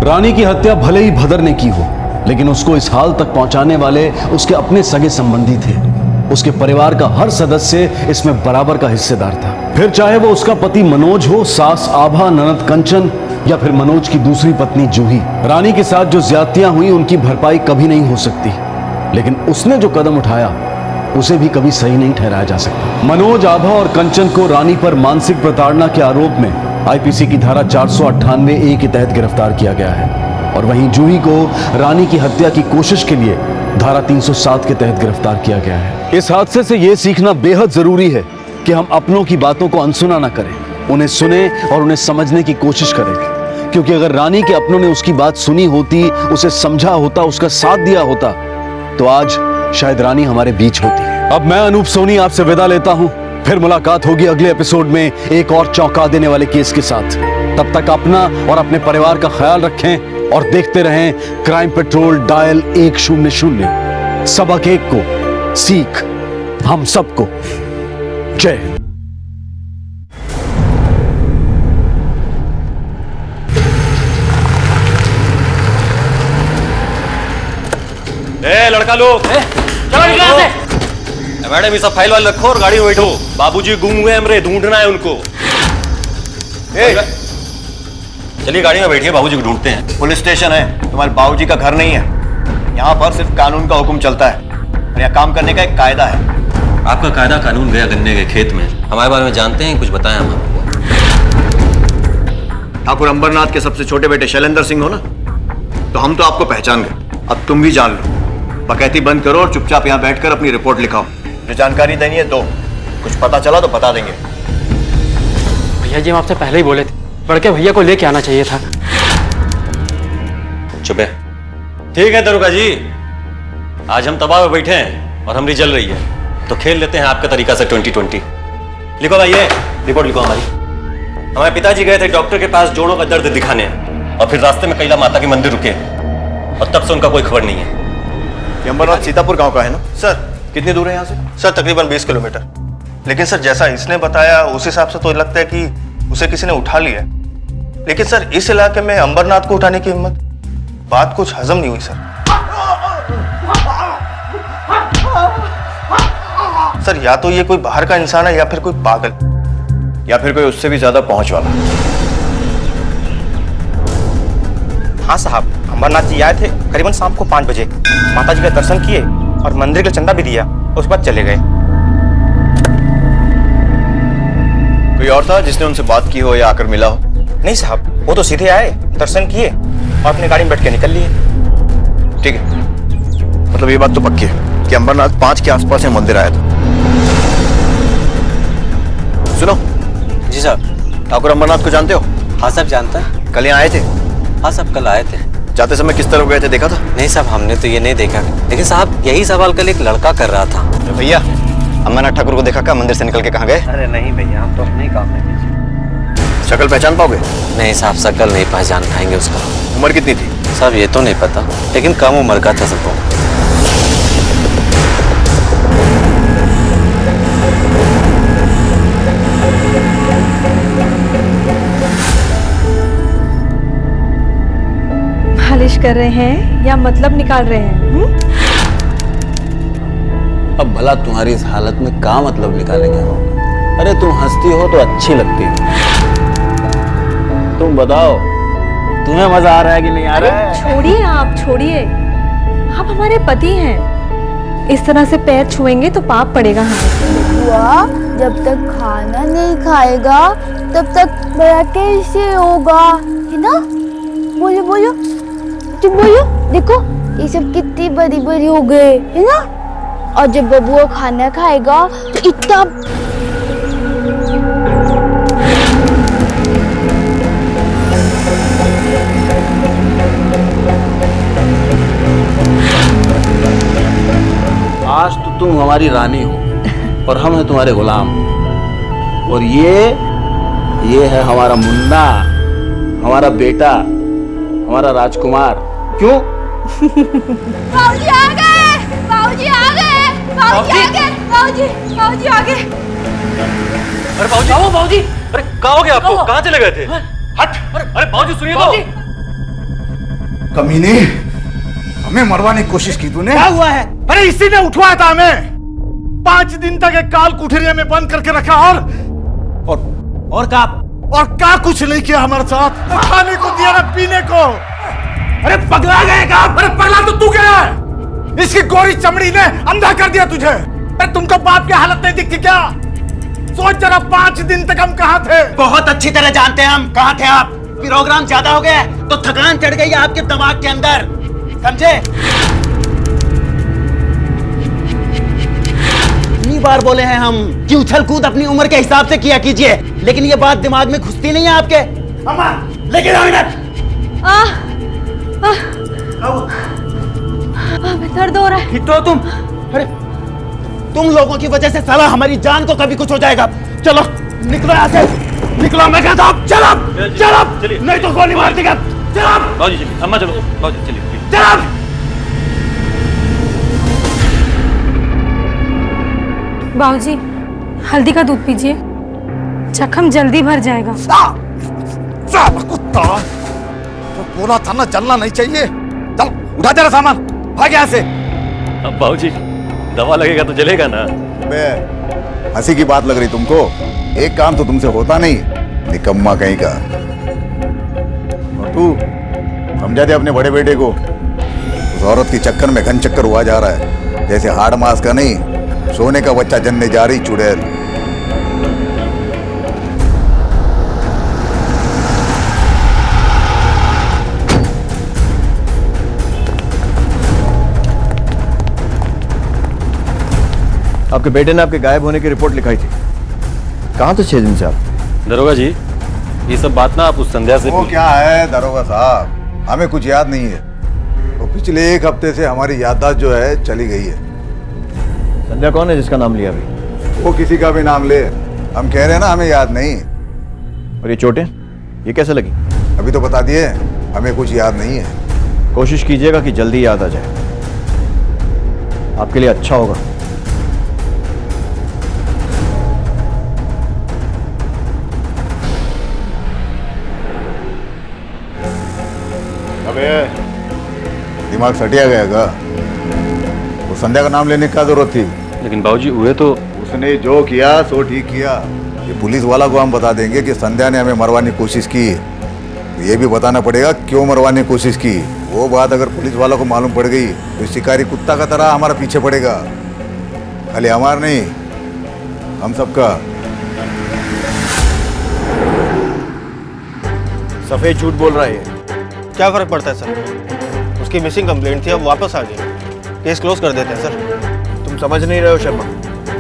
रानी की हत्या भले ही भदर ने की हो, लेकिन उसको इस हाल तक पहुंचाने वाले उसके अपने सगे संबंधी थे। उसके परिवार का हर सदस्य इसमें बराबर का हिस्सेदार था। फिर चाहे वो उसका पति मनोज हो, सास आभा, ननद कंचन, या फिर मनोज की दूसरी पत्नी जूही। रानी के साथ जो ज्यादतियां हुई उनकी भरपाई कभी नहीं हो सकती, लेकिन उसने जो कदम उठाया उसे भी कभी सही नहीं ठहराया जा सकता। मनोज, आभा और कंचन को रानी पर मानसिक प्रताड़ना के आरोप में आईपीसी की धारा 498A के तहत गिरफ्तार किया गया है, और वहीं जूही को रानी की हत्या की कोशिश के लिए धारा 307 के तहत गिरफ्तार किया गया है। इस हादसे से यह सीखना बेहद जरूरी है कि हम अपनों की बातों को अनसुना ना करें, उन्हें सुने और उन्हें समझने की कोशिश करें, क्योंकि अगर रानी के अपनों ने उसकी बात सुनी होती, उसे समझा होता, उसका साथ दिया होता, तो आज शायद रानी हमारे बीच होती। अब मैं अनूप सोनी आपसे विदा लेता हूं। फिर मुलाकात होगी अगले एपिसोड में एक और चौंका देने वाले केस के साथ। तब तक अपना और अपने परिवार का ख्याल रखें और देखते रहें क्राइम पेट्रोल डायल 100। सबक एक को, सीख हम सबको। जय हिंद। लड़का लोग चलो निकलो यहाँ से। मैडम ये सब फाइल वाल रखो और गाड़ी में बैठो। बाबूजी गुम हुए हमरे, ढूंढना है उनको। चलिए गाड़ी में बैठिए, बाबूजी को ढूंढते हैं। पुलिस स्टेशन है, तुम्हारे बाबूजी का घर नहीं है। यहाँ पर सिर्फ कानून का हुक्म चलता है और यहाँ काम करने का एक कायदा है। आपका कायदा कानून गया गन्ने के खेत में। हमारे बारे में जानते हैं, कुछ बताएं हम आपको। ठाकुर अंबरनाथ के सबसे छोटे बेटे शैलेंद्र सिंह हो ना, तो हम तो आपको पहचान गए। अब तुम भी जान लो। बकैती बंद करो और चुपचाप यहाँ बैठकर अपनी रिपोर्ट लिखाओ। जो जानकारी देनी है दो, कुछ पता चला तो बता देंगे। भैया जी हम आपसे पहले ही बोले थे, बड़के भैया को लेके आना चाहिए था। चुप है। ठीक है दरोगा जी, आज हम तबाह में बैठे हैं और हमरी जल रही है, तो खेल लेते हैं आपके तरीका से 2020। लिखो भाई, ये रिपोर्ट लिखो हमारी। हमारे पिताजी गए थे डॉक्टर के पास जोड़ों का दर्द दिखाने, और फिर रास्ते में कैला माता के मंदिर रुके, और तब से उनका कोई खबर नहीं है। ये अंबरनाथ सीतापुर गांव का है ना सर? कितनी दूर है यहाँ से? सर तकरीबन 20 किलोमीटर। लेकिन सर जैसा इसने बताया उस हिसाब से तो लगता है कि उसे किसी ने उठा लिया। लेकिन सर इस इलाके में अंबरनाथ को उठाने की हिम्मत, बात कुछ हजम नहीं हुई सर। सर या तो ये कोई बाहर का इंसान है, या फिर कोई पागल, या फिर कोई उससे भी ज्यादा पहुंच वाला। हाँ साहब, अंबरनाथ जी आए थे करीबन शाम को 5 बजे। माता जी का दर्शन किए और मंदिर का चंदा भी दिया, उसके बाद चले गए। कोई और था जिसने उनसे बात की हो या आकर मिला हो? नहीं साहब, वो तो सीधे आए, दर्शन किए और अपनी गाड़ी में बैठ के निकल लिए। ठीक है, मतलब ये बात तो पक्की है कि अंबरनाथ 5 के आसपास में मंदिर आया था। सुनो जी साहब। ठाकुर अंबरनाथ को जानते हो? हाँ साहब जानता है। कल यहाँ आए थे? हाँ साहब कल आए थे। जाते समय किस तरफ गए थे, देखा था? नहीं साहब, हमने तो ये नहीं देखा, लेकिन साहब यही सवाल कल एक लड़का कर रहा था। भैया अंबरनाथ ठाकुर को देखा क्या? मंदिर से निकल के कहाँ गए? अरे नहीं भैया, हम तो अपने ही काम में बिजी। शक्ल पहचान पाओगे? नहीं साहब, शक्ल नहीं पहचान पाएंगे उसका। उम्र कितनी थी? साहब ये तो नहीं पता, लेकिन कम उम्र का था सबको। मालिश कर रहे हैं या मतलब निकाल रहे हैं? अब भला तुम्हारी इस हालत में क्या मतलब निकालेंगे हम? अरे तुम हंसती हो तो अच्छी लगती हो। तुम बताओ, तुम्हें मजा आ रहा है कि नहीं आ रहा है? छोड़िए आप, छोड़िए। आप हमारे पति हैं, इस तरह से पैर छुएंगे तो पाप पड़ेगा हमें। वाह, जब तक खाना नहीं खाएगा तब तक बड़ा कैसे होगा, है ना? बोलो बोलो, तुम बोलो। देखो ये सब कितनी बड़ी बड़ी हो गए, है ना? और जब बबुआ खाना खाएगा तो इतना। आज तो तुम हमारी रानी हो और हम हैं तुम्हारे गुलाम। और ये है हमारा मुन्ना, हमारा बेटा, हमारा राजकुमार। क्यों? बाबूजी आ गए, बाबूजी आ गए, बाबूजी आ गए, बाबूजी, बाबूजी आ गए। अरे बाबूजी, आओ बाबूजी। अरे कहाँ हो गया आपको? कहाँ चले गए थे? हट! अरे बाबूजी सुनिए तो। कमीने, हमें मरवाने की कोशिश की तूने। क्या हुआ है? अरे इसी ने उठवाया था हमें। 5 दिन तक एक काल कुठरिया में बंद करके रखा और का कुछ नहीं किया हमारे साथ। खाने को दिया ना पीने को। अरे पगला गए का? अरे पगला तो तू गया है। इसकी गोरी चमड़ी ने अंधा कर दिया तुझे। अरे तुमको बाप की हालत नहीं दिखती क्या? सोच जरा, 5 दिन तक हम कहाँ थे? बहुत अच्छी तरह जानते हैं हम कहाँ थे आप। प्रोग्राम ज्यादा हो गया तो थकान चढ़ गई आपके दिमाग के अंदर, समझे? इतनी बार बोले हैं हम कि उछल कूद अपनी उम्र के हिसाब से किया कीजिए, लेकिन ये बात दिमाग में घुसती नहीं है आपके। अम्मा लेके जाओ इन्हें। दर्द हो रहा है। तो तुम, अरे तुम लोगों की वजह से साला हमारी जान को कभी कुछ हो जाएगा। चलो निकलो यहाँ से, निकलो, मैं कहता हूँ चलो चलो, नहीं तो गोली मार देगा। चलो बाबूजी चलिए, अम्मा चलो, बाबूजी चलिए चलो। बाबूजी हल्दी का दूध पीजिए, जख्म जल्दी भर जाएगा। साला कुत्ता, तो बोला था ना जलना नहीं चाहिए। चल उठा तेरा सामान, भाग यहाँ से। अब बाबूजी दवा लगेगा तो जलेगा ना। बे हंसी की बात लग रही तुमको? एक काम तो तुमसे होता नहीं, निकम्मा कहीं का। और तू समझा दे अपने बड़े बेटे को, उस औरत के चक्कर में घन चक्कर हुआ जा रहा है, जैसे हाड़ मास का नहीं, सोने का बच्चा जन्ने जा रही चुड़ैल। आपके बेटे ने आपके गायब होने की रिपोर्ट लिखाई थी, कहाँ थे 6 दिन से आप? दरोगा जी ये सब बात ना आप उस संध्या से वो क्या है दरोगा साहब, हमें कुछ याद नहीं है। तो पिछले 1 हफ्ते से हमारी याददाश्त जो है चली गई है। संध्या कौन है जिसका नाम लिया अभी? वो किसी का भी नाम ले, हम कह रहे हैं ना हमें याद नहीं। और ये चोटें ये कैसे लगी? अभी तो बता दिए, हमें कुछ याद नहीं है। कोशिश कीजिएगा कि जल्दी याद आ जाए, आपके लिए अच्छा होगा। अबे दिमाग सटिया गया का? वो संध्या का नाम लेने की क्या जरूरत थी? लेकिन बाबूजी हुए तो उसने जो किया सो ठीक किया। ये पुलिस वाला को हम बता देंगे कि संध्या ने हमें मरवाने की कोशिश की, तो ये भी बताना पड़ेगा क्यों मरवाने की कोशिश की। वो बात अगर पुलिस वालों को मालूम पड़ गई तो शिकारी कुत्ता का तरह हमारा पीछे पड़ेगा, खाली हमारा नहीं, हम सबका। सफेद झूठ बोल रहा है। क्या फर्क पड़ता है सर, उसकी मिसिंग कंप्लेंट थी, अब वापस आ गई, केस क्लोज कर देते हैं सर। तुम समझ नहीं रहे हो शर्मा,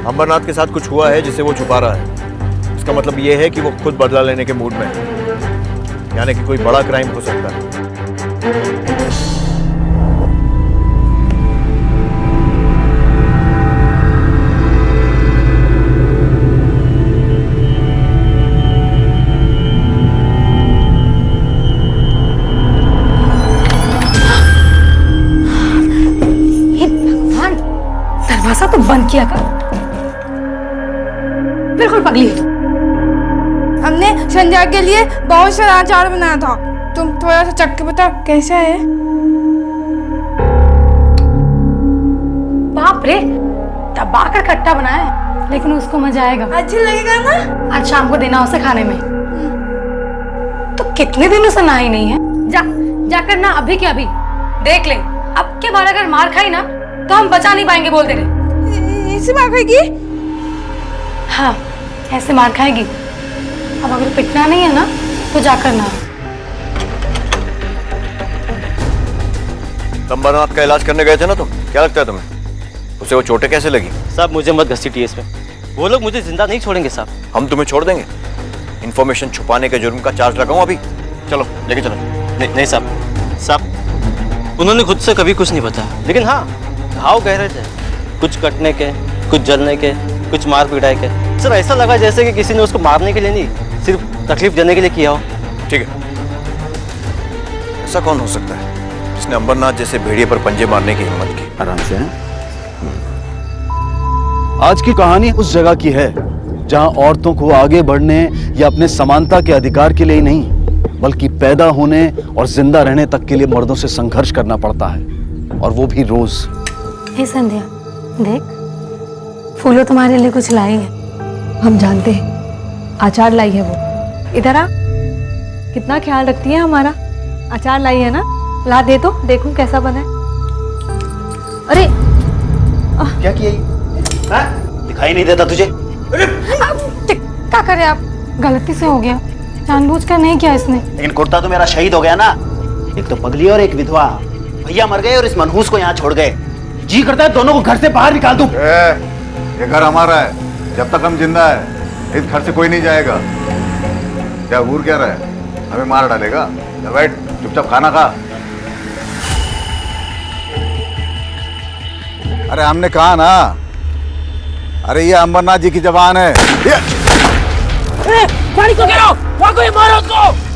अंबरनाथ के साथ कुछ हुआ है जिसे वो छुपा रहा है। इसका मतलब ये है कि वो खुद बदला लेने के मूड में है, यानी कि कोई बड़ा क्राइम हो सकता है। दरवाजा तो बंद किया कर, बिल्कुल पगली है। हमने संध्या के लिए बहुत सारा अचार बनाया था, तुम थोड़ा सा चख के बताओ कैसा है? बाप रे, दबा कर खट्टा बनाया है, लेकिन उसको मजा आएगा। अच्छा लगेगा ना? आज शाम को देना उसे खाने में। तो कितने दिनों से ना ही नहीं है, जाकर ना अभी के अभी देख ले। अब के बार अगर मार खाई ना तो हम बचा नहीं पाएंगे, बोल दे रहे। ऐसे मार खाएगी? हाँ ऐसे मार खाएगी। अब अगर पिटना नहीं है ना तो जाकर ना। अंबरनाथ का इलाज करने गए थे ना तुम, क्या लगता है तुम्हें उसे वो चोटें कैसे लगी? साहब मुझे मत घसीटिए इसमें, वो लोग मुझे जिंदा नहीं छोड़ेंगे साहब। हम तुम्हें छोड़ देंगे? इंफॉर्मेशन छुपाने के जुर्म का चार्ज लगाऊं अभी? चलो लेके चलो। नहीं साहब, उन्होंने खुद से कभी कुछ नहीं बताया, लेकिन हाँ घाव गहरे थे, कुछ कटने के, कुछ जलने के, कुछ मार पिटाई के। सर ऐसा लगा जैसे कि किसी ने उसको मारने के लिए नहीं, सिर्फ तकलीफ देने के लिए किया हो। ठीक है, ऐसा कौन हो सकता है जिसने अंबरनाथ जैसे भेड़िए पर पंजे मारने की हिम्मत की? आराम से हैं? आज की कहानी उस जगह की है जहां औरतों को आगे बढ़ने या अपने समानता के अधिकार के लिए ही नहीं, बल्कि पैदा होने और जिंदा रहने तक के लिए मर्दों से संघर्ष करना पड़ता है, और वो भी रोज। हे संध्या देख, फूलो तुम्हारे लिए कुछ लाई है। हम जानते हैं, अचार लाई है वो। इधर आ, कितना ख्याल रखती है हमारा। अचार लाई है ना, ला दे तो देखूं कैसा बना है। अरे क्या किया ये? दिखाई नहीं देता तुझे? क्या करे आप, गलती से हो गया, जानबूझकर नहीं किया इसने। लेकिन कुर्ता तो मेरा शहीद हो गया ना, एक तो पगली और एक विधवा। भैया मर गए और इस मनहूस को यहाँ छोड़ गए। जी करता है दोनों को घर से बाहर निकाल दूं। ये घर हमारा है, जब तक हम जिंदा है इस घर से कोई नहीं जाएगा। क्या घूर क्या रहा है, हमें मार डालेगा? बैठ। चुपचाप खाना खा। अरे हमने कहा ना, अरे ये अंबरनाथ जी की जबान है। गाड़ी को गिराओ, वहां कोई मारो उसको।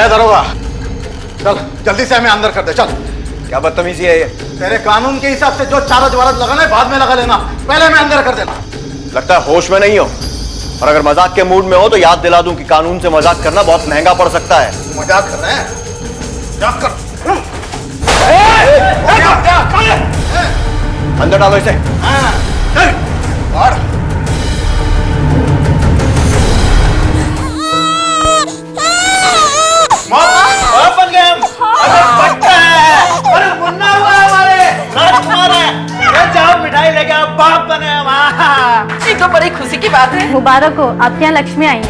दरोगा, चल जल्दी से हमें अंदर कर दे। चल। क्या बदतमीजी है ये? तेरे कानून के हिसाब से जो चार्ज वारज लगाना है बाद में लगा लेना, पहले हमें अंदर कर देना। लगता है होश में नहीं हो, और अगर मजाक के मूड में हो तो याद दिला दूं कि कानून से मजाक करना बहुत महंगा पड़ सकता है। मजाक कर रहे हैं? मजाक कर। अंदर डालो इसे। बन गए हम। अरे बच्चा है, अरे मुन्ना हुआ हमारे, राजकुमार है। ये जाओ मिठाई लेके आओ, बाप बने हम। ये तो बड़ी खुशी की बात है। मुबारक हो, आपके यहाँ लक्ष्मी आई है।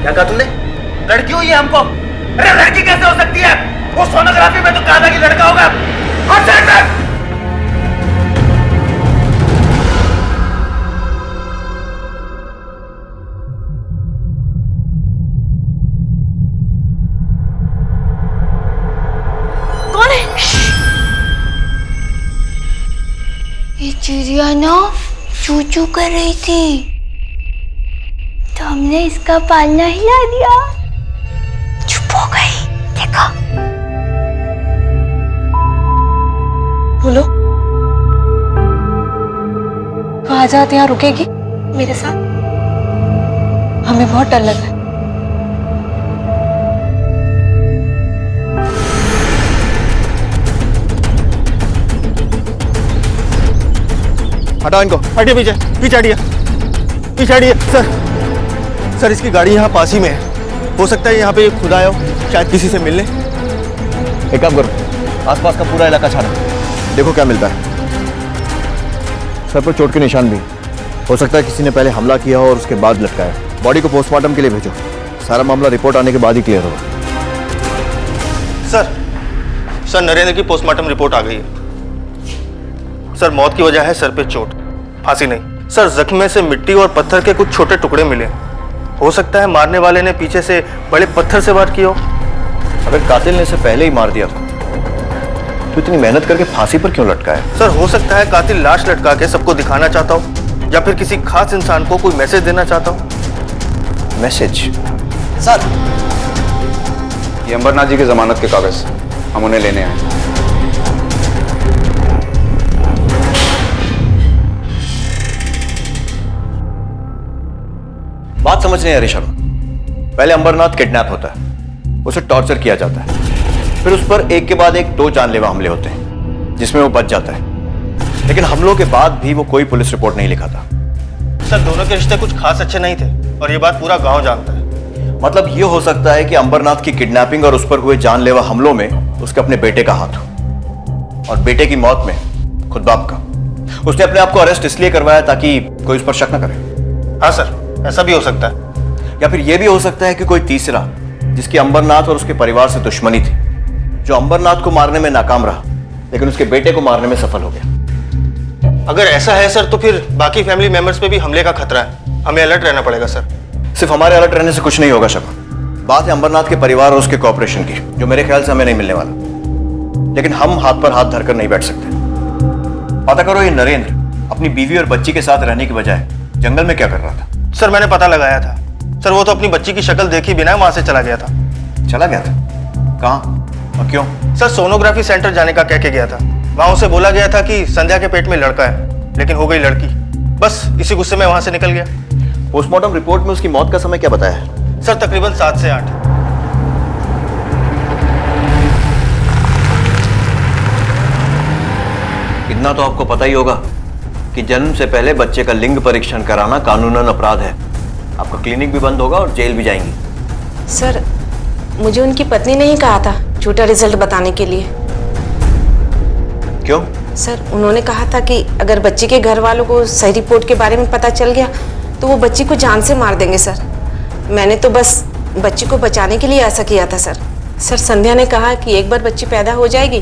क्या कहा तुमने? लड़की हुई है हमको? अरे लड़की कैसे हो सकती है? वो सोनोग्राफी में तो कहा था कि लड़का होगा। हट साइड में। ये चिड़िया ना चू चू कर रही थी, तो हमने इसका पालना हिला दिया, चुप हो गई। देखा? बोलो, तो आज रात यहाँ रुकेगी मेरे साथ? हमें बहुत डर लग रहा है। हटाओ इनको। हटिए पीछे, पीछे हटिए, पीछे हटिए। सर इसकी गाड़ी यहाँ पास ही में है, हो सकता है यहाँ पे खुद आया हो, शायद किसी से मिलने। एक काम करो, आसपास का पूरा इलाका छानो, देखो क्या मिलता है। सर पर चोट के निशान भी, हो सकता है किसी ने पहले हमला किया हो और उसके बाद लटकाया। बॉडी को पोस्टमार्टम के लिए भेजो, सारा मामला रिपोर्ट आने के बाद ही क्लियर होगा। सर नरेंद्र की पोस्टमार्टम रिपोर्ट आ गई है। सर मौत की वजह है सर पे चोट, फांसी नहीं। सर जख्म में से मिट्टी और पत्थर के कुछ छोटे टुकड़े मिले, हो सकता है मारने वाले ने पीछे से बड़े पत्थर से वार किया हो। अगर कातिल ने इसे पहले ही मार दिया था तो इतनी मेहनत करके फांसी पर क्यों लटकाया? सर हो सकता है कातिल लाश लटका के सबको दिखाना चाहता हो, या फिर किसी खास इंसान को कोई मैसेज देना चाहता हो। मैसेज? सर ये अंबरनाथ जी की जमानत के कागज, हम उन्हें लेने आए। बात समझ नहीं आ रही शर्मा। पहले अंबरनाथ किडनैप होता है, उसे टॉर्चर किया जाता है, फिर उस पर एक के बाद एक 2 जानलेवा हमले होते हैं जिसमें वो बच जाता है, लेकिन हमलों के बाद भी वो कोई पुलिस रिपोर्ट नहीं लिखाता। सर दोनों के रिश्ते कुछ खास अच्छे नहीं थे, और ये बात पूरा गांव जानता है। मतलब ये हो सकता है कि अंबरनाथ की किडनैपिंग और उस पर हुए जानलेवा हमलों में उसके अपने बेटे का हाथ हो, और बेटे की मौत में खुद बाप का। उसने अपने आप को अरेस्ट इसलिए करवाया ताकि कोई उस पर शक न करे। हाँ सर, ऐसा भी हो सकता है। या फिर यह भी हो सकता है कि कोई तीसरा, जिसकी अंबरनाथ और उसके परिवार से दुश्मनी थी, जो अंबरनाथ को मारने में नाकाम रहा लेकिन उसके बेटे को मारने में सफल हो गया। अगर ऐसा है सर, तो फिर बाकी फैमिली मेंबर्स पे भी हमले का खतरा है, हमें अलर्ट रहना पड़ेगा सर। सिर्फ हमारे अलर्ट रहने से कुछ नहीं होगा शर्मा। बात है अंबरनाथ के परिवार और उसके कॉपरेशन की, जो मेरे ख्याल से हमें नहीं मिलने वाला। लेकिन हम हाथ पर हाथ धरकर नहीं बैठ सकते। पता करो ये नरेंद्र अपनी बीवी और बच्ची के साथ रहने की बजाय जंगल में क्या कर रहा था? सर मैंने पता लगाया था सर, वो तो अपनी बच्ची की शक्ल देखे बिना वहां से चला गया था। चला गया था? कहां और क्यों? सर सोनोग्राफी सेंटर जाने का कह के गया था। वहां उसे बोला गया था कि संध्या के पेट में लड़का है, लेकिन हो गई लड़की। बस इसी गुस्से में वहां से निकल गया। पोस्टमार्टम रिपोर्ट में उसकी मौत का समय क्या बताया है? सर तकरीबन 7 से 8। इतना तो आपको पता ही होगा कि जन्म से पहले बच्चे का लिंग परीक्षण कराना कानूनन अपराध है। आपका क्लिनिक भी बंद होगा और जेल भी जाएंगी। सर, मुझे उनकी पत्नी ने ही कहा था झूठा रिजल्ट बताने के लिए। क्यों? सर, उन्होंने कहा था कि अगर बच्ची के घर वालों को सही रिपोर्ट के बारे में पता चल गया तो वो बच्ची को जान से मार देंगे सर। मैंने तो बस बच्ची को बचाने के लिए ऐसा किया था सर। सर, संध्या ने कहा कि एक बार बच्ची पैदा हो जाएगी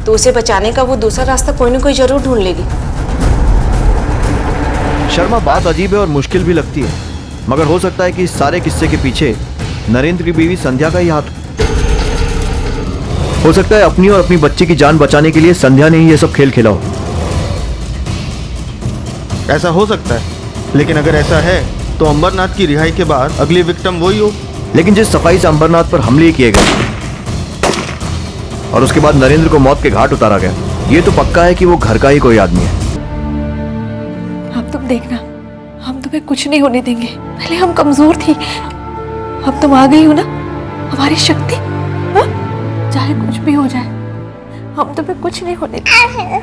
तो उसे बचाने का वो दूसरा रास्ता कोई ना कोई जरूर ढूंढ लेगी। शर्मा, बात अजीब है और मुश्किल भी लगती है, मगर हो सकता है कि इस सारे किस्से के पीछे नरेंद्र की बीवी संध्या का ही हाथ हो सकता है। अपनी और अपनी बच्ची की जान बचाने के लिए संध्या ने ही ये सब खेल खेला हो। ऐसा हो सकता है, लेकिन अगर ऐसा है तो अंबरनाथ की रिहाई के बाद अगली विक्टिम वही हो। लेकिन जिस सफाई से अंबरनाथ पर हमले किए गए और उसके बाद नरेंद्र को मौत के घाट उतारा गया, ये तो पक्का है कि वो घर का ही कोई आदमी है। अब तुम देखना, हम तुम्हें कुछ नहीं होने देंगे। पहले हम कमजोर थी, अब तुम आ गई हो ना, हमारी शक्ति। हा? चाहे कुछ भी हो जाए, हम तुम्हें कुछ नहीं होने देंगे।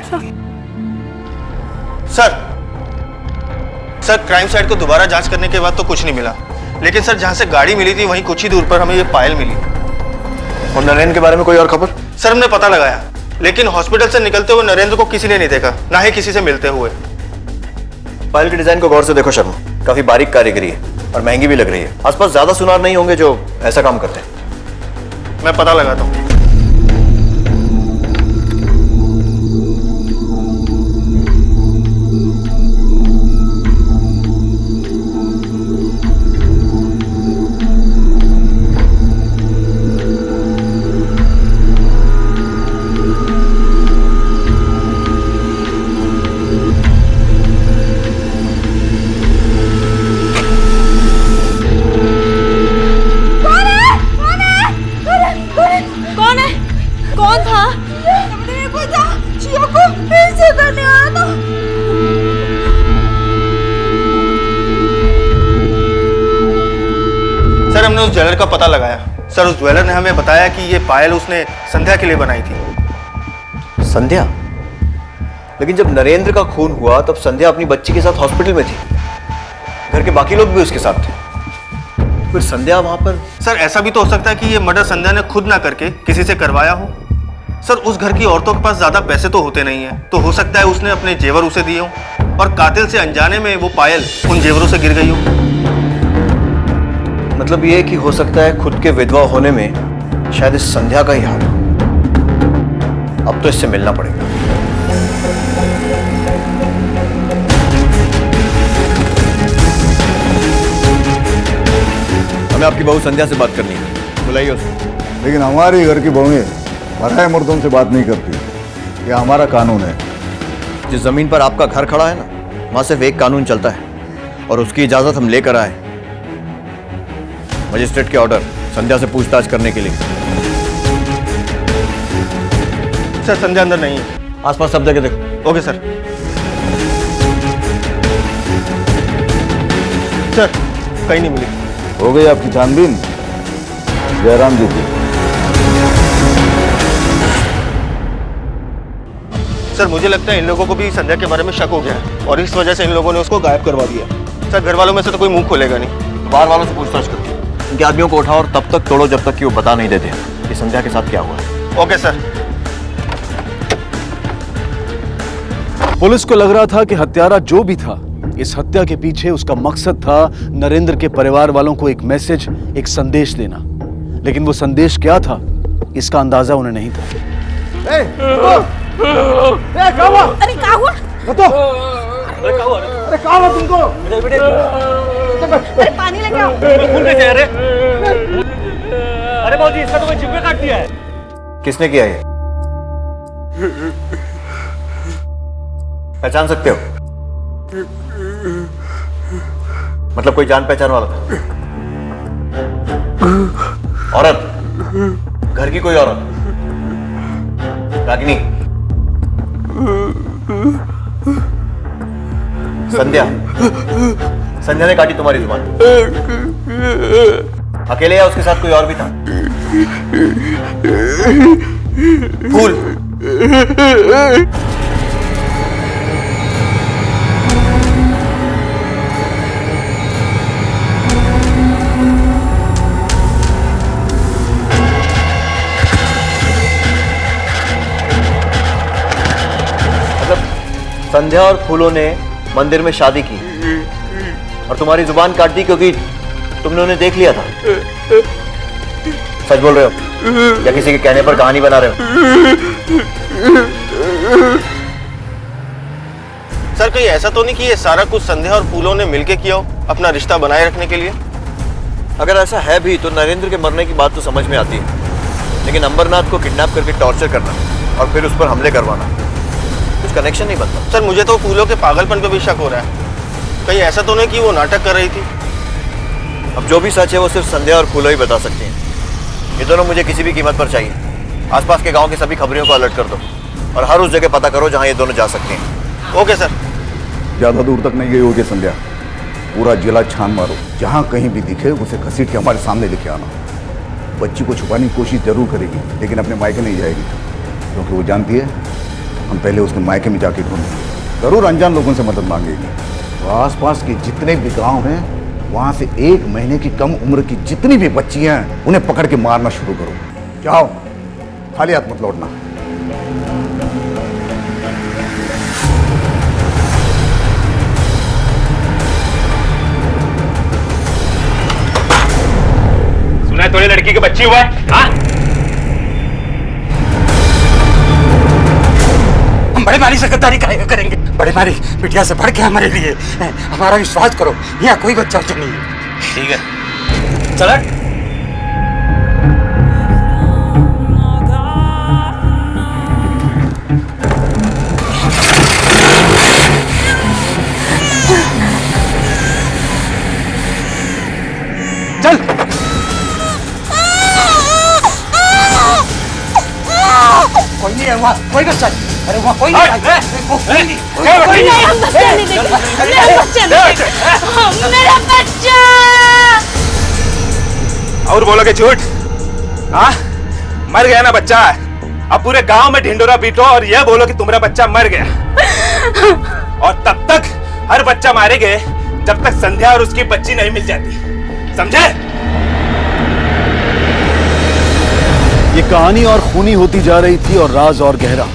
सर, क्राइम साइट को दोबारा जांच करने के बाद तो कुछ नहीं मिला, लेकिन सर जहां से गाड़ी मिली थी वहीं कुछ ही दूर पर हमें ये पायल मिली। और नरेंद्र के बारे में कोई और खबर? सर, हमने पता लगाया, लेकिन हॉस्पिटल से निकलते हुए नरेंद्र को किसी ने नहीं देखा, ना ही किसी से मिलते हुए। पायल के डिजाइन को गौर से देखो शर्मा, काफी बारीक कारीगरी है और महंगी भी लग रही है। आसपास ज्यादा सुनार नहीं होंगे जो ऐसा काम करते हैं। मैं पता लगाता हूँ। सर, हमने उस ज्वेलर का पता लगाया। सर, उस ज्वेलर ने हमें बताया कि ये पायल उसने संध्या के लिए बनाई थी। संध्या? लेकिन जब नरेंद्र का खून हुआ तब संध्या अपनी बच्ची के साथ हॉस्पिटल में थी, घर के बाकी लोग भी उसके साथ थे, फिर संध्या वहां पर? सर, ऐसा भी तो हो सकता है कि ये मर्डर संध्या ने खुद ना करके किसी से करवाया हो। सर, उस घर की औरतों के पास ज्यादा पैसे तो होते नहीं है, तो हो सकता है उसने अपने जेवर उसे दिए हो और कातिल से अनजाने में वो पायल उन जेवरों से गिर गई हो। मतलब ये कि हो सकता है खुद के विधवा होने में शायद इस संध्या का ही हाथ हो। अब तो इससे मिलना पड़ेगा। हमें आपकी बहू संध्या से बात करनी है, बुलाइए उसको। लेकिन हमारे घर की बहुएं पराये मर्दों से बात नहीं करती, यह हमारा कानून है। जिस जमीन पर आपका घर खड़ा है ना, वहां सिर्फ एक कानून चलता है और उसकी इजाजत हम लेकर आए मजिस्ट्रेट के ऑर्डर संध्या से पूछताछ करने के लिए। सर, संध्या अंदर नहीं है। आसपास सब जगह देखो। Okay sir. सर, कहीं नहीं मिली। हो गई आपकी छानबीन? जयराम जी की। सर, मुझे लगता है इन लोगों को भी संध्या के बारे में शक हो गया है और इस वजह से इन लोगों ने उसको गायब करवा दिया। सर, घर वालों में से तो कोई मुंह खोलेगा नहीं। बाहर वालों से पूछताछ करो। इनके आदमियों को उठाओ और तब तक तोड़ो जब तक कि वो बता नहीं देते कि संध्या के साथ क्या हुआ है। Okay sir. पुलिस को लग रहा था कि हत्यारा जो भी था, इस हत्या के पीछे उसका मकसद था नरेंद्र के परिवार वालों को एक मैसेज, एक संदेश देना। लेकिन वो संदेश क्या था, इसका अंदाजा उन्हें नहीं था। क्या हुआ? अरे क्या हुआ? बताओ। अरे क्या हुआ तुमको? अरे पानी लेके आओ। खून कैसे? अरे बाबूजी, इसका तो मैं जिब्बे काट दिया है। किसने किया ये? पहचान सकते हो? मतलब कोई जान पहचान वाला था? औरत? घर की कोई औरत? रागिनी? संध्या? संध्या ने काटी तुम्हारी जुबान? अकेले या उसके साथ कोई और भी था? फूल? संध्या और फूलों ने मंदिर में शादी की और तुम्हारी जुबान काट दी क्योंकि तुमने उन्हें देख लिया था। सच बोल रहे हो या किसी के कहने पर कहानी बना रहे हो? सर कहीं ऐसा तो नहीं कि ये सारा कुछ संध्या और फूलों ने मिलके किया हो अपना रिश्ता बनाए रखने के लिए? अगर ऐसा है भी तो नरेंद्र के मरने की बात तो समझ में आती है, लेकिन अंबरनाथ को किडनैप करके टॉर्चर करना और फिर उस पर हमले करवाना कुछ कनेक्शन नहीं बनता। सर मुझे तो फूलों के पागलपन पे भी शक हो रहा है। कहीं ऐसा तो नहीं कि वो नाटक कर रही थी? अब जो भी सच है वो सिर्फ संध्या और फूलों ही बता सकते हैं। ये दोनों मुझे किसी भी कीमत पर चाहिए। आसपास के गांव के सभी खबरियों को अलर्ट कर दो और हर उस जगह पता करो जहां ये दोनों जा सकते हैं। Okay sir. ज्यादा दूर तक नहीं गई होगी संध्या, पूरा जिला छान मारो, जहां कहीं भी दिखे उसे घसीट के हमारे सामने लेके आना। बच्ची को छुपाने की कोशिश जरूर करेगी लेकिन अपने मायके नहीं जाएगी, क्योंकि वो जानती है हम पहले उसके मायके में जाके ढूंढेंगे। जरूर अनजान लोगों से मदद मांगेगी। तो आसपास के जितने भी गांव हैं वहां से 1 महीने की कम उम्र की जितनी भी बच्चियां हैं उन्हें पकड़ के मारना शुरू करो। जाओ, खाली हाथ मत लौटना। सुना थोड़ी लड़की की बच्ची हुआ है? हाँ? हम बड़े भारी से गद्दारी करेंगे। बड़े भारी बिटिया से बढ़ के हमारे लिए, हमारा विश्वास करो, यहाँ कोई बच्चा नहीं है। ठीक है चला। चल। कोई नहीं है वहाँ, कोई बच्चा नहीं। अरे वहाँ कोई नहीं है। कोई नहीं, हम बच्चा नहीं देंगे। मेरा बच्चा नहीं, मेरा बच्चा। और बोलोगे झूठ? हाँ, मर गया ना बच्चा। अब पूरे गांव में ढिंडोरा पीटो और यह बोलो कि तुम्हारा बच्चा मर गया। और तब तक हर बच्चा मारे गए जब तक संध्या और उसकी बच्ची नहीं मिल जाती, समझे? ये कहानी और खूनी होती जा रही थी और राज और गहरा।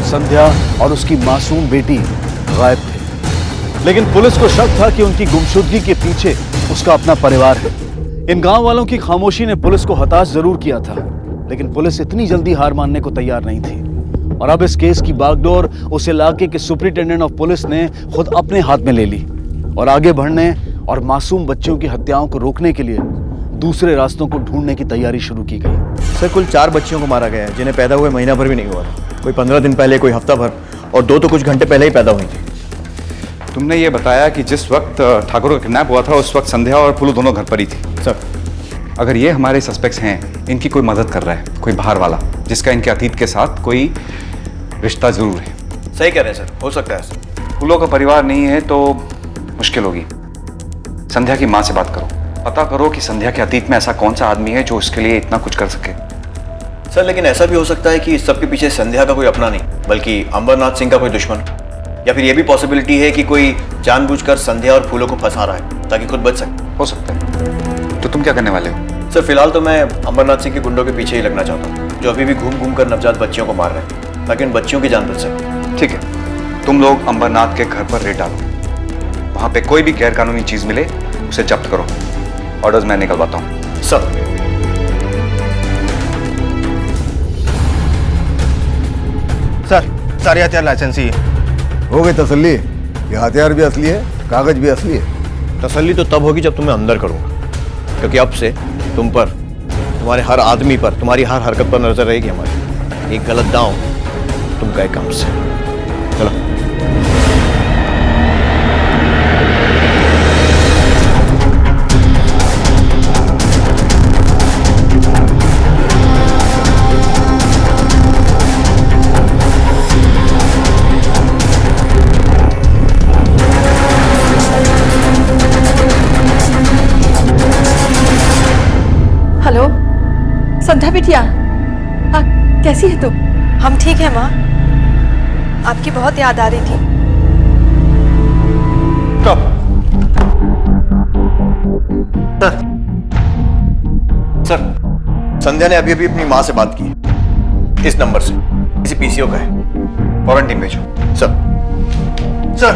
संध्या और उसकी मासूम बेटी गायब थे, लेकिन पुलिस को शक था कि उनकी गुमशुदगी के पीछे उसका अपना परिवार है। इन गांव वालों की खामोशी ने पुलिस को हताश जरूर किया था, लेकिन पुलिस इतनी जल्दी हार मानने को तैयार नहीं थी और अब इस केस की बागडोर उस इलाके के सुपरिटेंडेंट ऑफ पुलिस ने खुद अपने हाथ में ले ली और आगे बढ़ने और मासूम बच्चों की हत्याओं को रोकने के लिए दूसरे रास्तों को ढूंढने की तैयारी शुरू की गई। सर कुल 4 बच्चियों को मारा गया है जिन्हें पैदा हुए महीना भर भी नहीं हुआ था। कोई 15 दिन पहले, कोई हफ्ता भर और 2 तो कुछ घंटे पहले ही पैदा हुई थी। तुमने ये बताया कि जिस वक्त ठाकुर का किडनैप हुआ था उस वक्त संध्या और फूलू दोनों घर पर ही थी। सर अगर ये हमारे सस्पेक्ट्स हैं, इनकी कोई मदद कर रहा है, कोई बाहर वाला जिसका इनके अतीत के साथ कोई रिश्ता जरूर है। सही कह रहे हैं सर, हो सकता है सर। फूलों का परिवार नहीं है तो मुश्किल होगी। संध्या की माँ से बात करो, पता करो कि संध्या के अतीत में ऐसा कौन सा आदमी है जो उसके लिए इतना कुछ कर सके। सर लेकिन ऐसा भी हो सकता है कि इस सब के पीछे संध्या का कोई अपना नहीं बल्कि अंबरनाथ सिंह का कोई दुश्मन, या फिर यह भी पॉसिबिलिटी है कि कोई जानबूझकर संध्या और फूलों को फंसा रहा है ताकि खुद बच सके। हो सकता है। तो तुम क्या करने वाले हो? सर फिलहाल तो मैं अंबरनाथ सिंह के गुंडों के पीछे ही लगना चाहता हूँ जो अभी भी घूम घूम कर नवजात बच्चियों को मार रहे हैं ताकि उन बच्चियों की जान बच सके। ठीक है, तुम लोग अंबरनाथ के घर पर रेड डालो, वहां पे कोई भी गैर कानूनी चीज मिले उसे जब्त करो। ऑर्डर्स मैं निकलवाता हूँ। सर सर सारे हथियार लाइसेंसी है। हो गई तसल्ली? ये हथियार भी असली है, कागज भी असली है। तसल्ली तो तब होगी जब तुम्हें अंदर करूंगा, क्योंकि अब से तुम पर, तुम्हारे हर आदमी पर, तुम्हारी हर हरकत पर नजर रहेगी हमारी। एक गलत दांव तुम गए काम से। चलो। हेलो संध्या बिटिया, हाँ कैसी है तुम? हम ठीक है माँ, आपकी बहुत याद आ रही थी। सर संध्या ने अभी अभी अपनी माँ से बात की इस नंबर से, किसी पीसीओ का है। फौरन टीम भेजो। Sir sir.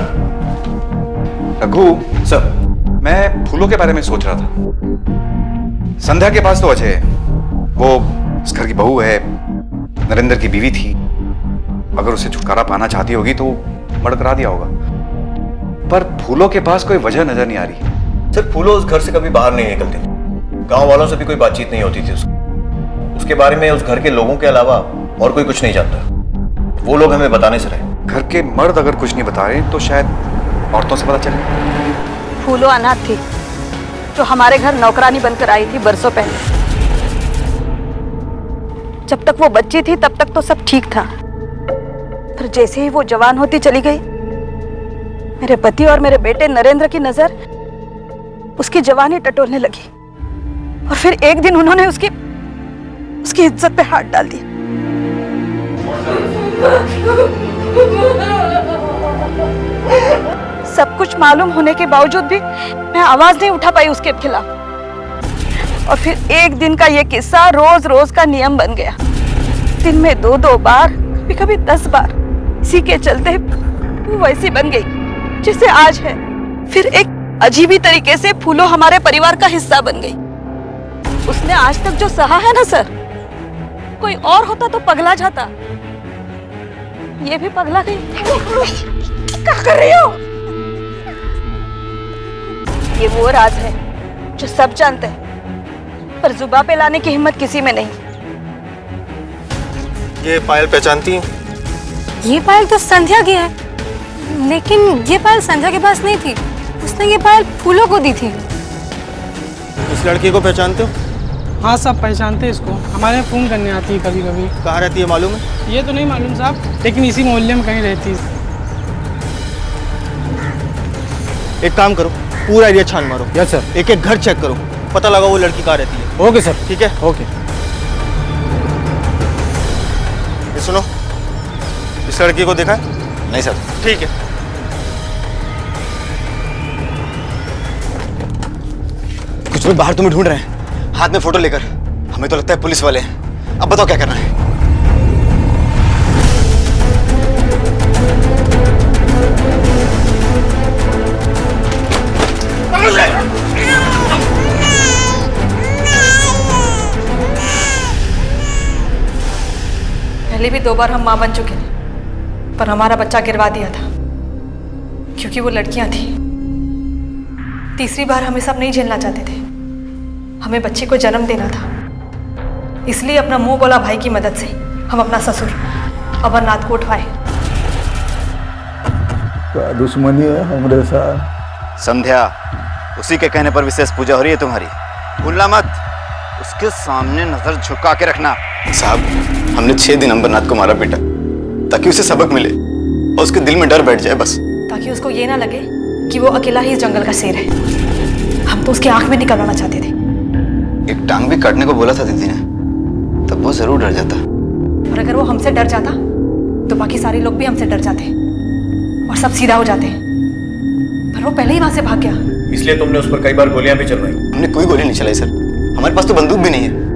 रघु सर, मैं फूलों के बारे में सोच रहा था। संध्या के पास तो अजय है, वो इस घर की बहू है, नरेंद्र की बीवी थी। अगर उसे छुटकारा पाना चाहती होगी तो मर्डर करा दिया होगा। पर फूलों के पास कोई वजह नजर नहीं आ रही। सर फूलो उस घर से कभी बाहर नहीं निकलती थी, गांव वालों से भी कोई बातचीत नहीं होती थी उसके बारे में उस घर के लोगों के अलावा और कोई कुछ नहीं जानता। वो लोग हमें बताने से रहे। घर के मर्द अगर कुछ नहीं बता रहे तो शायद औरतों से पता चले। फूलो अनाथ थी जो हमारे घर नौकरानी बनकर आई थी बरसों पहले। जब तक वो बच्ची थी तब तक तो सब ठीक था, फिर जैसे ही वो जवान होती चली गई, मेरे पति और मेरे बेटे नरेंद्र की नजर उसकी जवानी टटोलने लगी और फिर एक दिन उन्होंने उसकी इज्जत पे हाथ डाल दिया। सब कुछ मालूम होने के बावजूद भी मैं आवाज नहीं उठा पाई उसके खिलाफ। और फिर एक दिन का ये किस्सा रोज रोज का नियम बन गया। दिन में 2-2 बार, कभी कभी 10 बार। इसी के चलते वो वैसी बन गई जिसे आज है। फिर एक अजीबी तरीके से फूलो हमारे परिवार का हिस्सा बन गई। उसने आज तक जो सहा है ना सर, कोई और होता तो पगला जाता, ये भी पगला गई। क्या कर रही हो? ये वो राज है जो सब जानते हैं, पर जुबान पे लाने की हिम्मत किसी में नहीं। ये पायल पहचानती हैं? ये पायल तो संध्या की है, लेकिन ये पायल संध्या के पास नहीं थी। उसने ये पायल फूलों को दी थी। इस लड़की को पहचानते हो? हाँ सब पहचानते हैं इसको, हमारे फ़ोन करने आती है कभी कभी। कहाँ रहती है मालूम है? ये तो नहीं मालूम साहब, लेकिन इसी मोहल्ले में कहीं रहती है। एक काम करो, पूरा एरिया छान मारो। Yes sir. एक एक घर चेक करो, पता लगा वो लड़की कहाँ रहती है। Okay sir. ठीक है, ओके। ये सुनो, इस लड़की को देखा है? नहीं सर। ठीक है, कुछ लोग बाहर तुम्हें ढूंढ रहे हैं, हाथ में फोटो लेकर। हमें तो लगता है पुलिस वाले हैं। अब बताओ क्या करना है? पहले भी 2 बार हम मां बन चुके थे, पर हमारा बच्चा गिरवा दिया था क्योंकि वो लड़कियां थी। तीसरी बार हम ये सब नहीं झेलना चाहते थे। हमें बच्चे को जन्म देना था, इसलिए अपना मुंह बोला भाई की मदद से हम अपना ससुर अमरनाथ को उठवाए। क्या दुश्मनी है हमारे साथ? संध्या, उसी के कहने पर विशेष पूजा हो रही है तुम्हारी। भूलना मत, उसके सामने नजर झुका के रखना। साहब, हमने 6 दिन अंबरनाथ को मारा पीटा ताकि उसे सबक मिले और उसके दिल में डर बैठ जाए, बस। ताकि उसको ये ना लगे कि वो अकेला ही इस जंगल का शेर है। हम तो उसकी आंख में निकलवाना चाहते थे। एक टांग भी काटने को बोला था दीदी ने, तब वो जरूर डर जाता। और अगर वो हमसे डर जाता तो बाकी सारे लोग भी हमसे डर जाते और सब सीधा हो जाते। पर वो पहले ही वहां से भाग गया। इसलिए तुमने उस पर कई बार गोलियां भी चलवाई। हमने कोई गोली नहीं चलाई सर, हमारे पास तो बंदूक भी नहीं है।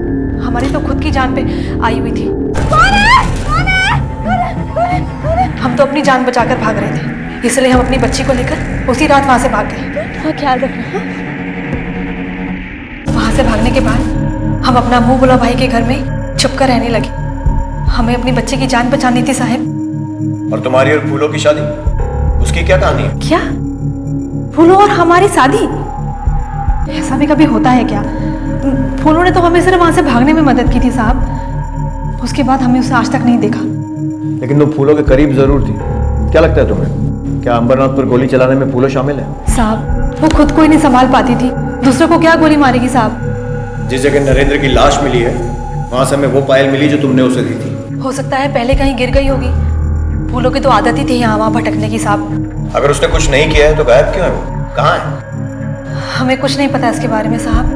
हमारी तो खुद की जान पे आई हुई थी। हम तो अपनी जान बचाकर भाग रहे थे, इसलिए हम अपनी बच्ची को लेकर उसी रात वहां से भाग गए। ख्याल रखना। वहां से भागने के बाद हम अपना मुंह बुला भाई के घर में छुपकर रहने लगे। हमें अपनी बच्ची की जान बचानी थी साहब। और तुम्हारी और फूलों की शादी, उसकी क्या कहानी है? क्या? फूलों और हमारी शादी? ऐसा भी कभी होता है क्या? फूलों ने तो हमें सिर्फ वहां से भागने में मदद की थी साहब, उसके बाद हमें उसे आज तक नहीं देखा। लेकिन तुम फूलों के करीब जरूर थी। क्या लगता है तुम्हें, क्या अंबरनाथ पर गोली चलाने में फूलों शामिल है? साहब, वो खुद को ही नहीं संभाल पाती थी, दूसरों को क्या गोली मारेगी साहब? जिस जगह नरेंद्र की लाश मिली है, वहां से हमें वो पायल मिली जो तुमने उसे दी थी। हो सकता है पहले कहीं गिर गई होगी। फूलों की तो आदत ही थी यहाँ वहां भटकने की साहब। अगर उसने कुछ नहीं किया है तो गायब क्यों है वो? कहाँ है? हमें कुछ नहीं पता इसके बारे में साहब।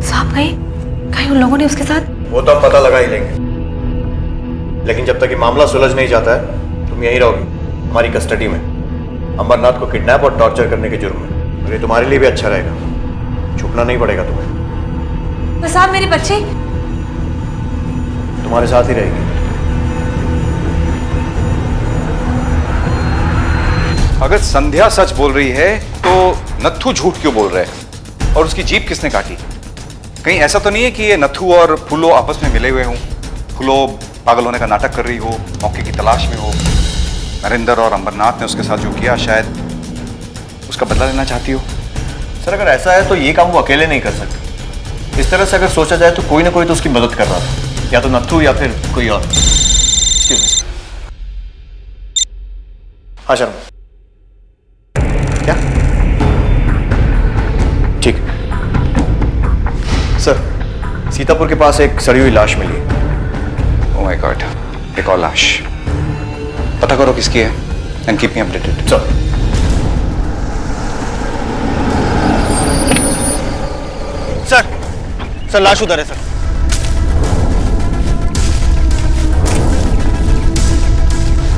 साहब कहीं उन लोगों ने उसके साथ? वो तो हम पता लगा ही लेंगे, लेकिन जब तक ये मामला सुलझ नहीं जाता है तुम यहीं रहोगी हमारी कस्टडी में, अमरनाथ को किडनैप और टॉर्चर करने के जुर्म में। और ये तुम्हारे लिए भी अच्छा रहेगा, छुपना नहीं पड़ेगा तुम्हें। साहब, मेरी बच्ची तुम्हारे साथ ही रहेगी। अगर संध्या सच बोल रही है तो नत्थू झूठ क्यों बोल रहा है? और उसकी जीप किसने काटी? कहीं ऐसा तो नहीं है कि ये नत्थू और फूलो आपस में मिले हुए हों? फूलो पागल होने का नाटक कर रही हो, मौके की तलाश में हो। नरेंद्र और अंबरनाथ ने उसके साथ जो किया शायद उसका बदला लेना चाहती हो। सर अगर ऐसा है तो ये काम वो अकेले नहीं कर सकते। इस तरह से अगर सोचा जाए तो कोई ना कोई तो उसकी मदद कर रहा था, या तो नत्थू या फिर कोई और। हाँ शर्मा, क्या? ठीक। सर, सीतापुर के पास एक सड़ी हुई लाश मिली है। ओह माय गॉड, एक और लाश। पता करो किसकी है and keep me updated. Sir. Sir लाश उधर है सर।